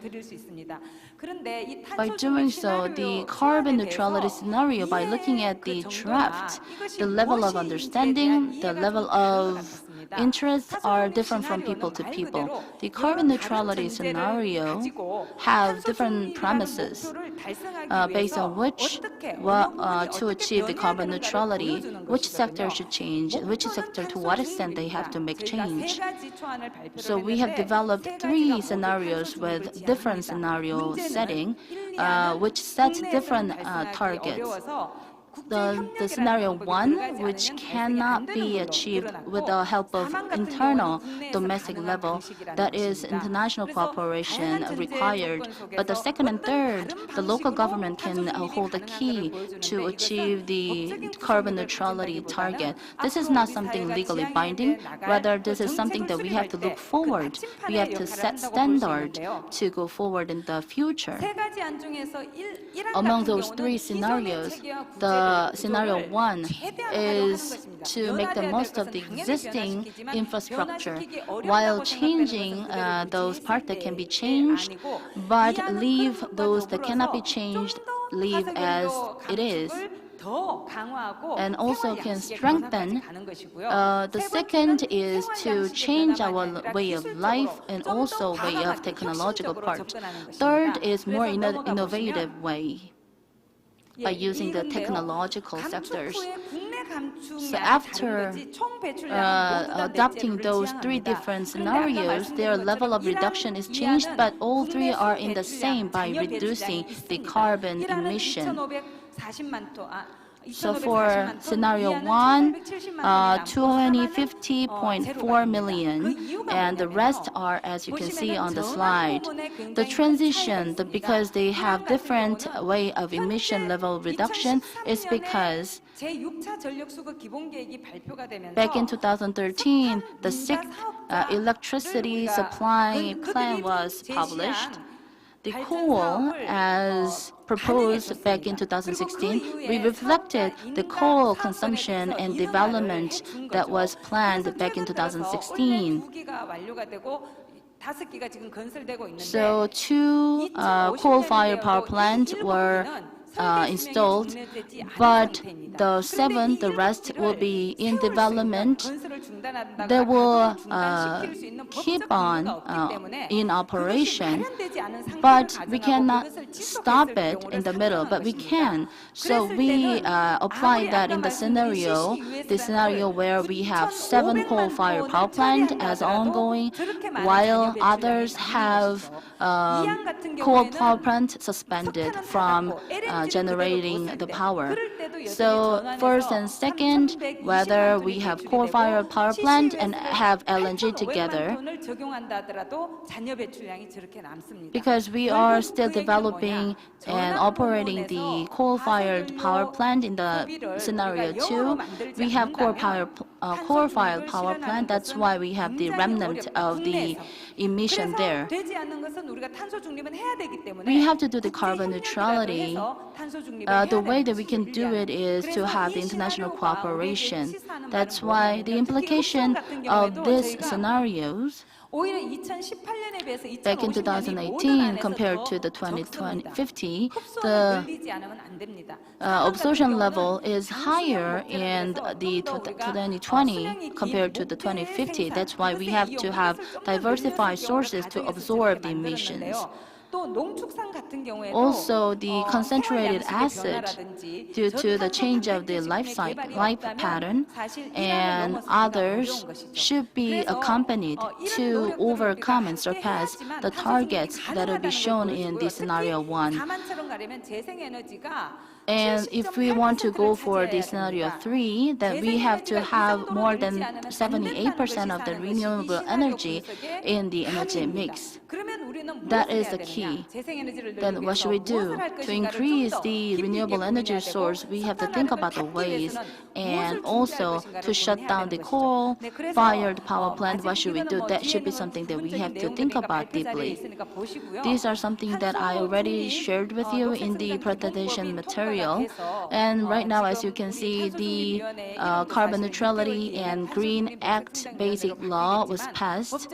By doing so, the carbon neutrality scenario, by looking at the draft, the level of understanding, the level of interests are different from people to people. The carbon neutrality scenario have different premises based on which to achieve the carbon neutrality, which sector should change, which sector to what extent they have to make change. So we have developed 3 scenarios with different scenario setting, which sets different targets. The scenario 1, which cannot be achieved with the help of internal domestic level, that is international cooperation required. But the second and third, the local government can hold the key to achieve the carbon neutrality target. This is not something legally binding. Rather, this is something that we have to look forward. We have to set standard to go forward in the future. Among those 3 scenarios, the scenario 1 is to make the most of the existing infrastructure while changing those parts that can be changed, but leave those that cannot be changed, leave as it is, and also can strengthen. The second is to change our way of life and also way of technological part. Third is more innovative way, by using the technological sectors. So after adopting those 3 different scenarios, their level of reduction is changed, but all 3 are in the same by reducing the carbon emission. So for scenario 1, 250.4 million, and the rest are, as you can see on the slide. The transition, because they have different way of emission level reduction, is because back in 2013, the 6th electricity supply plan was published. The coal, as proposed back in 2016, we reflected the coal consumption and development that was planned back in 2016. So 2 coal-fired power plants were installed, but the 7, the rest will be in development. They will keep on in operation, but we cannot stop it in the middle, but we can. So we apply that in the scenario where we have 7 coal-fired power plants as ongoing, while others have coal power plant suspended from generating the power. So first and second, whether we have coal-fired power plant and have LNG together, because we are still developing and operating the coal-fired power plant in the scenario 2, we have coal-fired power plant. That's why we have the remnant of the emission there. We have to do the carbon neutrality. The way that we can do it is to have the international cooperation. That's why the implication of these scenarios back in 2018 compared to the 2050, the absorption level is higher in the 2020 compared to the 2050. That's why we have to have diversified sources to absorb the emissions. Also, the concentrated acid, due to the change of the life pattern, and others should be accompanied to overcome and surpass the targets that will be shown in the scenario 1. And if we want to go for the scenario 3, then we have to have more than 78% of the renewable energy in the energy mix. That is the key. Then what should we do? To increase the renewable energy source, we have to think about the ways, and also to shut down the coal-fired power plant. What should we do? That should be something that we have to think about deeply. These are something that I already shared with you in the presentation material. And right now, as you can see, the Carbon Neutrality and Green Act Basic Law was passed.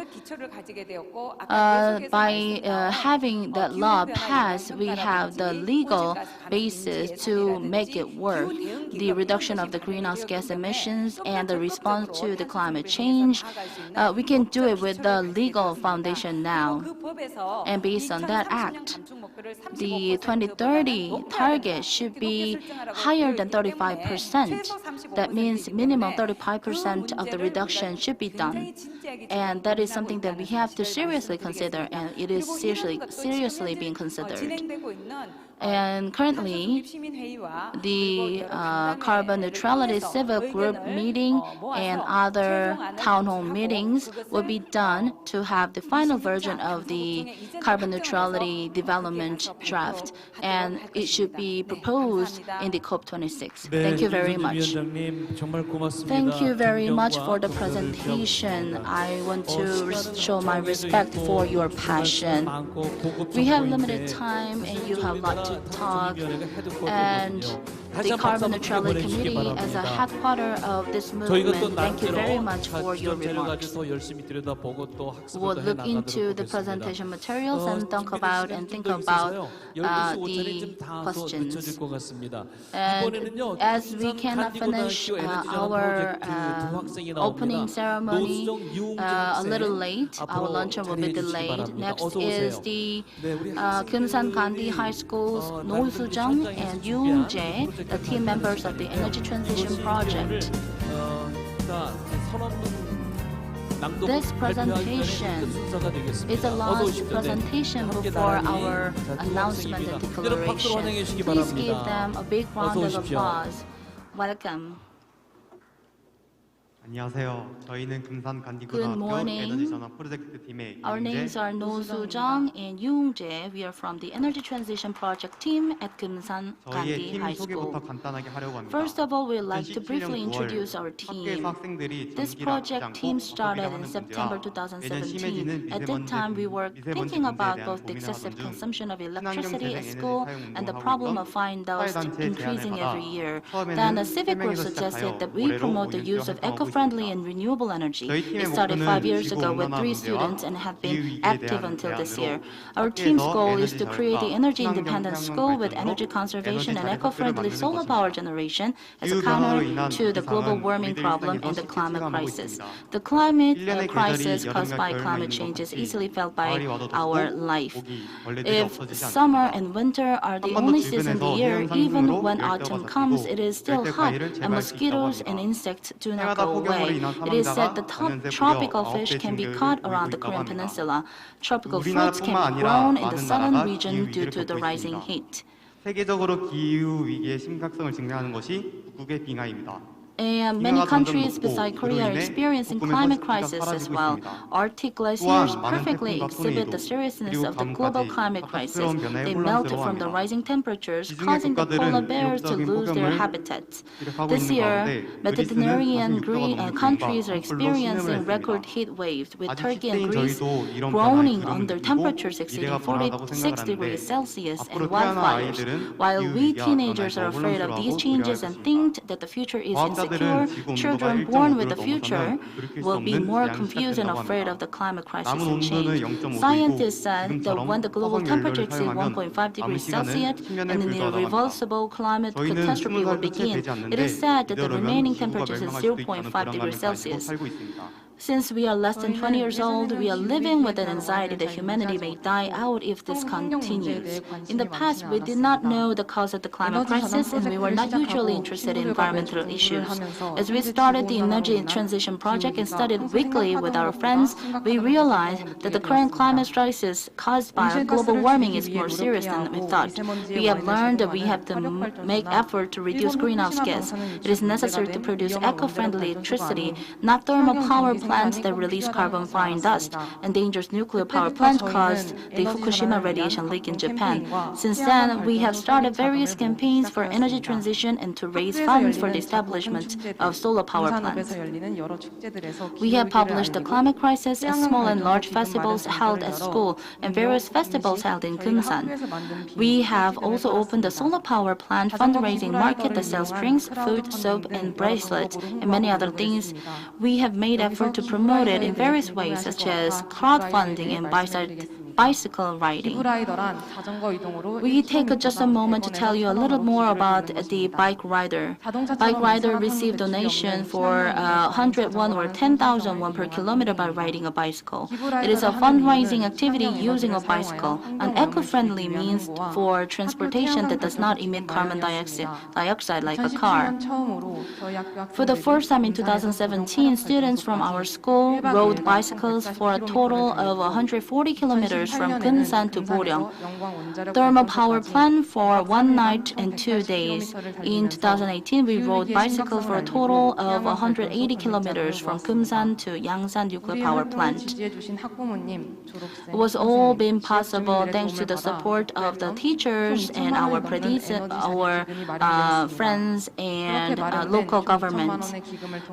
By having that law passed, we have the legal basis to make it work. The reduction of the greenhouse gas emissions and the response to the climate change, we can do it with the legal foundation now. And based on that act, the 2030 target should be higher than 35%. That means minimum 35% of the reduction should be done. And that is something that we have to seriously consider, and it is seriously being considered. And currently, the Carbon Neutrality Civic Group meeting and other town hall meetings will be done to have the final version of the Carbon Neutrality Development Draft, and it should be proposed in the COP26. Thank you very much. Thank you very much for the presentation. I want to show my respect for your passion. We have limited time, and you have a lot to talk, and the Carbon Neutrality Committee as a headquarter of this movement, thank you very much for your remarks. We'll look into the presentation materials and think about the questions. And as we cannot finish our opening ceremony a little late, our luncheon will be delayed. Next is the Kumsan Gandhi High School's No Soo-jung and Yoon Jae, the team members of the Energy Transition Project. This presentation is a last presentation before our announcement and declaration. Please give them a big round of applause. Welcome. Good morning. Our names are No Soo-jung and Yoon Jae. We are from the Energy Transition Project team at Kumsan Gandhi High School. First of all, we'd like to briefly introduce our team. This project team started in September 2017. At that time, we were thinking about both the excessive consumption of electricity at school and the problem of fine dust increasing every year. Then a civic group suggested that we promote the use of eco-friendly and renewable energy. We started 5 years ago with 3 students and have been active until this year. Our team's goal is to create the energy-independent school with energy conservation and eco-friendly solar power generation as a counter to the global warming problem and the climate crisis. The climate crisis caused by climate change is easily felt by our life. If summer and winter are the only seasons in the year, even when autumn comes, it is still hot, and mosquitoes and insects do not go away. It is said that tropical fish can be caught around the Korean peninsula. Tropical fruits can be grown in the southern region due to the rising heat. 세계적으로 기후 위기의 심각성을 증명하는 것이 북극의 빙하입니다. And many countries besides Korea are experiencing climate crisis as well. Arctic glaciers perfectly exhibit the seriousness of the global climate crisis. They melt from the rising temperatures, causing the polar bears to lose their habitats. This year, Mediterranean countries are experiencing record heat waves, with Turkey and Greece groaning under temperatures exceeding 46 degrees Celsius and wildfires. While we teenagers are afraid of these changes and think that the future is insecure, children born with the future will be more confused and afraid of the climate crisis and change. Scientists said that when the global temperature exceeds 1.5 degrees Celsius, an irreversible climate catastrophe will begin. It is said that the remaining temperature is 0.5 degrees Celsius. Since we are less than 20 years old, we are living with an anxiety that humanity may die out if this continues. In the past, we did not know the cause of the climate crisis, and we were not usually interested in environmental issues. As we started the Energy Transition Project and studied weekly with our friends, we realized that the current climate crisis caused by global warming is more serious than we thought. We have learned that we have to make effort to reduce greenhouse gas. It is necessary to produce eco-friendly electricity, not thermal power plants that release carbon flying dust, and dangerous nuclear power plants caused the Fukushima radiation leak in Japan. Since then, we have started various campaigns for energy transition and to raise funds for the establishment of solar power plants. We have published the climate crisis as small and large festivals held at school and various festivals held in Kumsan. We have also opened a solar power plant fundraising market that sells drinks, food, soap, and bracelets, and many other things. We have made effort to promote it in various ways, such as crowdfunding and bicycle riding. We take just a moment to tell you a little more about the bike rider. Bike rider receive donation for 100 won or 10,000 won per kilometer by riding a bicycle. It is a fundraising activity using a bicycle, an eco-friendly means for transportation that does not emit carbon dioxide like a car. For the first time in 2017, students from our school rode bicycles for a total of 140 kilometers from Gunsan to Boryong. Thermal power plant for 1 night and 2 days. In 2018, we rode bicycles for a total of 180 kilometers from Kumsan to Yangsan nuclear power plant. It was all been possible thanks to the support of the teachers and our friends and local government.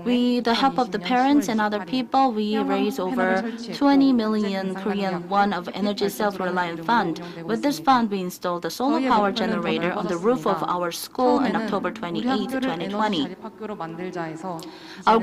With the help of the parents and other people, we raised over 20 million Korean won of energy self-reliant fund. With this fund, we installed a solar power generator on the roof of our school on October 28, 2020. Our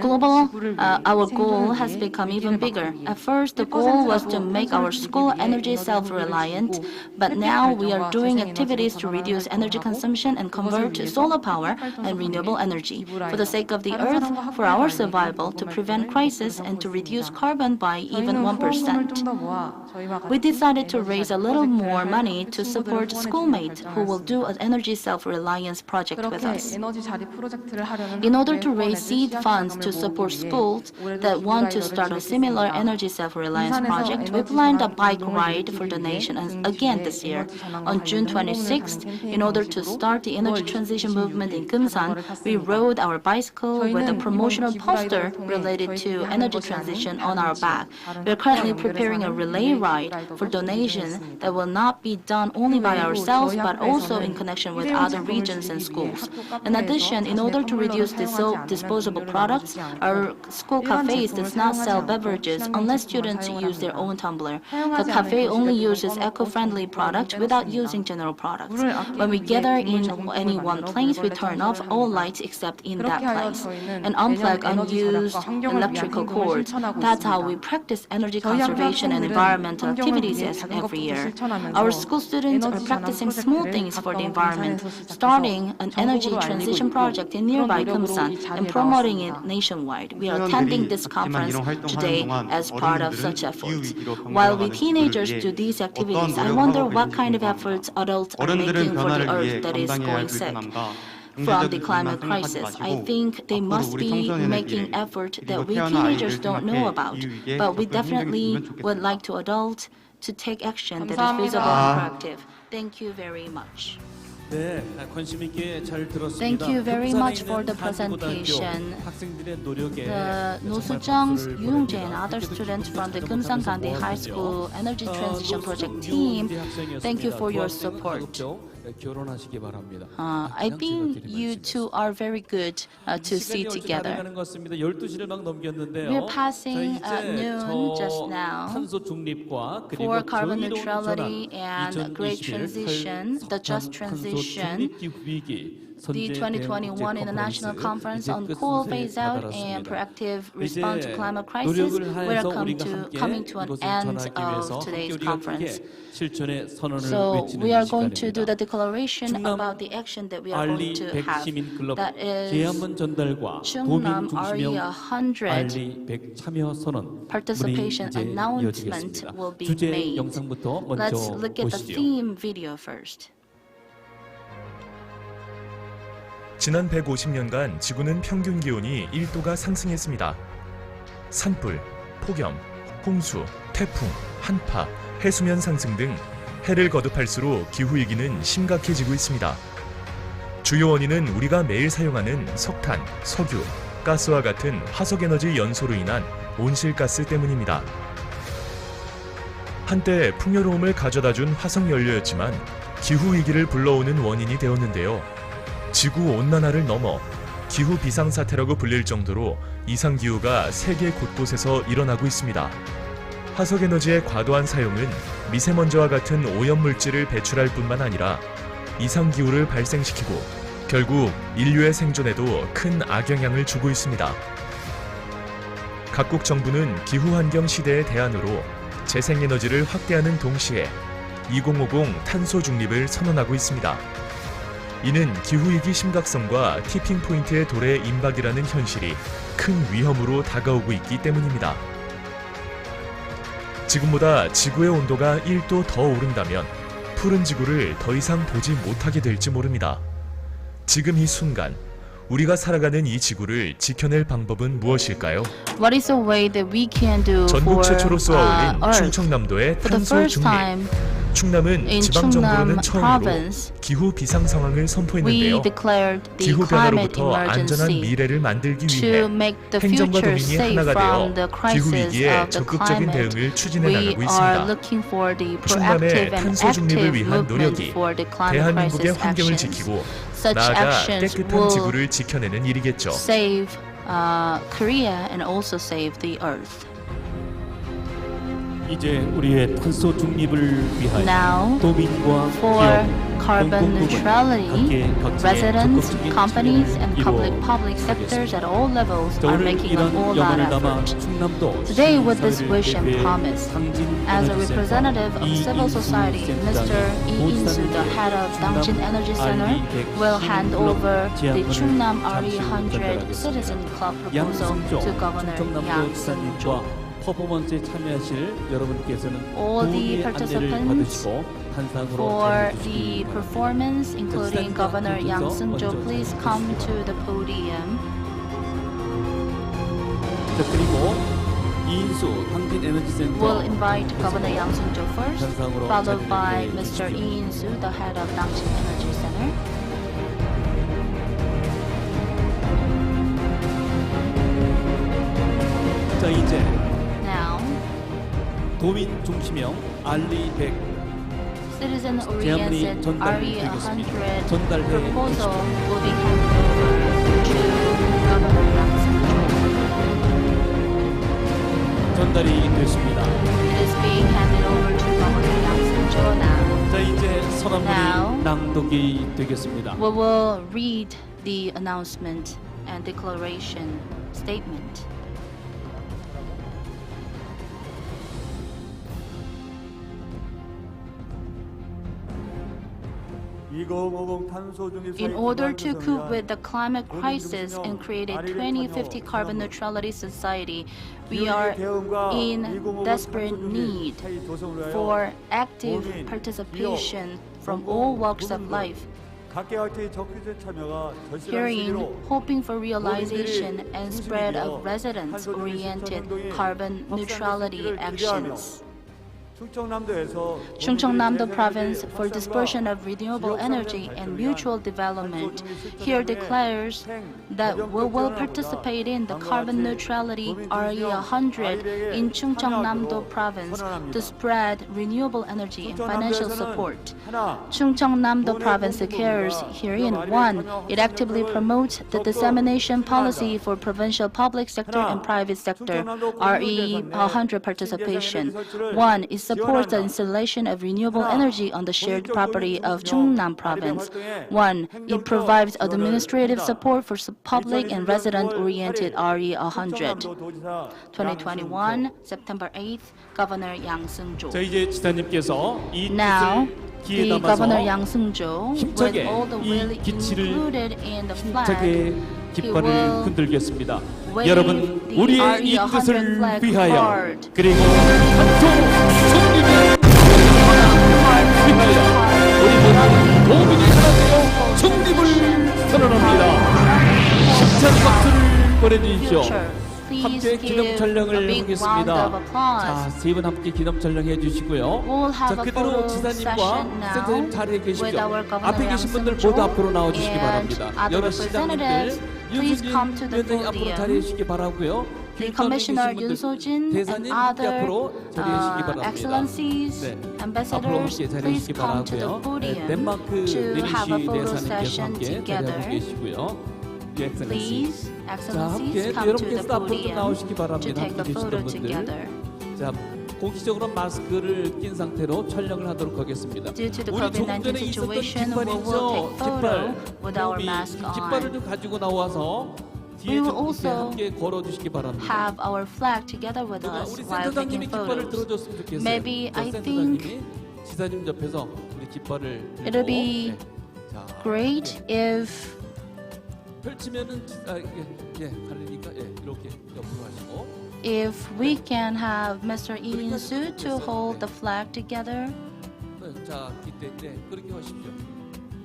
goal has become even bigger. At first, the goal was to make our school energy self-reliant, but now we are doing activities to reduce energy consumption and convert to solar power and renewable energy for the sake of the earth, for our survival, to prevent crisis, and to reduce carbon by even 1%. We decided to raise a little more money to support schoolmates who will do an energy self-reliance project with us. In order to raise seed funds to support schools that want to start a similar energy self-reliance project, we planned a bike ride for donation again this year. On June 26th, in order to start the energy transition movement in Kumsan, we rode our bicycle with a promotional poster related to energy transition on our back. We are currently preparing a relay ride for donation that will not be done only by ourselves but also in connection with other regions and schools. In addition, in order to reduce disposable products, our school cafes does not sell beverages unless students use their own tumbler. The cafe only uses eco-friendly products without using general products. When we gather in any one place, we turn off all lights except in that place and unplug unused electrical cords. That's how we practice energy conservation and environmental activities every year. Our school students are practicing small things for the environment, starting an energy transition project in nearby Kumsan and promoting it nationwide. We are attending this conference today as part of such efforts. While we teenagers do these activities, I wonder what kind of efforts adults are making for the earth that is going sick from the climate crisis. I think they must be making effort that we teenagers don't know about, but we definitely would like to adults to take action that is visible and proactive. Thank you very much. Thank you very much for the presentation. The Nosujang, Yoongjae, and other students from the Kumsan Gandhi High School Energy Transition Project team, thank you for your support. I think you two are very good to see together. We're passing noon just now. For carbon neutrality and great transition, the just transition, 선제 대응 2021 International Conference on Coal Phase Out and Proactive Response to Climate Crisis, we are coming to an end of today's conference. So we are going to do the declaration about the action that we are going to have. That is Chungnam RE100 participation announcement will be made. Let's look at the theme video first. 지난 150년간 지구는 평균 기온이 1도가 상승했습니다. 산불, 폭염, 홍수, 태풍, 한파, 해수면 상승 등 해를 거듭할수록 기후위기는 심각해지고 있습니다. 주요 원인은 우리가 매일 사용하는 석탄, 석유, 가스와 같은 화석에너지 연소로 인한 온실가스 때문입니다. 한때 풍요로움을 가져다준 화석연료였지만 기후위기를 불러오는 원인이 되었는데요. 지구온난화를 넘어 기후 비상사태라고 불릴 정도로 이상기후가 세계 곳곳에서 일어나고 있습니다. 화석에너지의 과도한 사용은 미세먼지와 같은 오염물질을 배출할 뿐만 아니라 이상기후를 발생시키고 결국 인류의 생존에도 큰 악영향을 주고 있습니다. 각국 정부는 기후환경 시대의 대안으로 재생에너지를 확대하는 동시에 2050 탄소중립을 선언하고 있습니다. 이는 기후위기 심각성과 티핑포인트의 도래의 임박이라는 현실이 큰 위험으로 다가오고 있기 때문입니다. 지금보다 지구의 온도가 1도 더 오른다면 푸른 지구를 더 이상 보지 못하게 될지 모릅니다. 지금 이 순간 우리가 살아가는 이 지구를 지켜낼 방법은 무엇일까요? What is a way that we can do 전국 for 최초로 쏘아올린 Earth? 충청남도의 For the first 탄소중립. time, 충남은 in 지방정부로는 Chungnam 처음으로 province, 기후 비상 상황을 we 선포했는데요. declared the 기후 climate 변화로부터 안전한 emergency 미래를 만들기 to 위해 make the 행정과 future 도민이 safe 하나가 from the 되어 crisis 기후위기에 of the 적극적인 climate. 대응을 추진해 We 나가고 are 있습니다. looking for the 충남의 proactive and 탄소중립을 active 위한 movement 노력이 for the climate 대한민국의 crisis 환경을 actions. 지키고 Such 나아가 actions 깨끗한 will 지구를 지켜내는 일이겠죠. save Korea and also save the Earth. 이제 우리의 탄소 중립을 위하여 Now, 도민과 for 기업, carbon 공공부문, neutrality, 각계의 residents, 적극적인 companies, and 지원을 public sectors at all levels 자, are 오늘 making 이런 an all-out 영혼을 담아 effort. 충남도 Today, with this 시민사회를 wish and 대표해 promise, 당진 as a 에너지 센터 representative of civil society, Mr. Lee In-soo, the head of Dangjin Energy Center, will hand over the Chungnam RE100 Citizen Club proposal to Governor Yang Seung-jo. 퍼포먼스에 참여하실 여러분께서는 All the 도움의 안내를 participants 받으시고 단상으로 for 자리해 the 주시기 바랍니다. performance, including Governor Yang Seung-jo, please come to the podium. 자, 그리고 이인수 당진 에너지 센터 We'll invite Governor Yang Seung-jo first, 단상으로 followed by 자리해 Mr. 주십시오. Lee In-soo, the head of Dangjin Energy Center. 자, 이제 Now, 도민 중심형 RE100 citizen-oriented RE100 전달해 proposal will be handed over to Governor Yang Seung-jo. 전달이 됐습니다. It is being handed over to Governor Yang Seung-jo now. 자, 이제 Now, 선언문이 낭독이 되겠습니다. We will read the announcement and declaration statement. In order to cope with the climate crisis and create a 2050 carbon neutrality society, we are in desperate need for active participation from all walks of life. Herein, hoping for realization and spread of residents-oriented carbon neutrality actions. 충청남도 Province for Dispersion of Renewable Energy and Mutual Development here declares that we will participate in the carbon neutrality RE100 in 충청남도 Province to spread renewable energy and financial support. 충청남도 Province declares herein 1. It actively promotes the dissemination policy for provincial public sector and private sector RE100 participation. 1. It supports the installation of renewable energy on the shared property of Chungnam Province. 1. It provides administrative support for public and resident-oriented RE 100. 2021, September 8th, Governor Yang Seung-jo. 자, 이제 지사님께서 이 Now, 기에 the 담아서 Governor Yang Seung-jo, with 힘차게 all the 이 will 기치를 included in the 힘차게 flag, 깃발을 흔들겠습니다. wave 여러분, the 우리의 RE 이 100 뜻을 flag 위하여 hard. 그리고 탄소중립을 위하여 우리 모두 도민이 하나 되어 중립을 선언합니다. 힘찬 박수를 보내주십시오. 함께 기념 촬영을 하겠습니다. 자, 세 분 함께 기념 촬영 해주시고요. 자, 그대로 지사님과 센터님 자리에 계시죠. 앞에 계신 분들 모두 앞으로 나와주시기 바랍니다. 여러 시장님들, 윤수진 위원장님 앞으로 자리해 주시기 바라고요. The Commissioner Yoon Soo-jin and other excellencies, ambassadors, please come to the podium to have a photo session together. Please, excellencies, come to the podium to take a photo together. 자, 공식적으로 마스크를 낀 상태로 촬영을 하도록 하겠습니다. Due to the COVID-19 situation, we will take photo with our mask 깃발을 on. 좀 가지고 나와서 We 뒤에 will 좀 also 함께 걸어주시기 바랍니다. have our flag together with us 우리 while 센터장님이 taking 깃발을 photos. 들어줬으면 좋겠어요. Maybe I think 지사님 옆에서 우리 깃발을 들고, it'll be 자, great if 펼치면은 가리니까 이렇게 옆으로 하시고. if we can have Mr. Lee In-soo to hold the flag together. 자, 이때 그렇게 하십시오.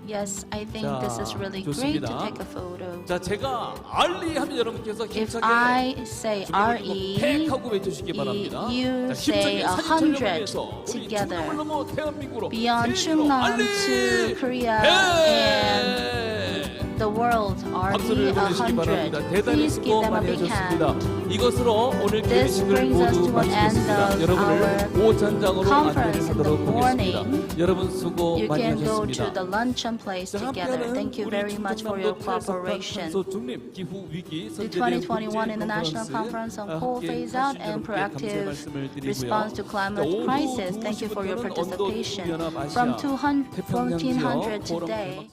Yes, I think 자, this is really great to 좋습니다. take a photo. 자, 제가 RE 하면 여러분께서 If 힘차게 I say RE, 100하고 외쳐주시기 바랍니다. you 자, say 힘차게 사진 100 촬영을 위해서 우리 together. 충남을 넘어 대한민국으로 Beyond 세계로 Chungnam RE! to Korea and the world, 박수를 RE 보내시기 바랍니다. 100. 대단히 Please give 수고 them a 많이 big 하셨습니다. hand. 이것으로 오늘 This 기획식을 brings us 모두 to an end 마치겠습니다. of 여러분을 our 오찬장으로 안내를 conference in the 하도록 하겠습니다. morning. 여러분 수고 You 많이 can go to 하셨습니다. the luncheon place together. Thank you very much for your cooperation. 탄소중립 기후위기 The 2021 International Conference on Coal Phase Out and Proactive Response to Climate Crisis. Thank you for your participation. From 1400 today.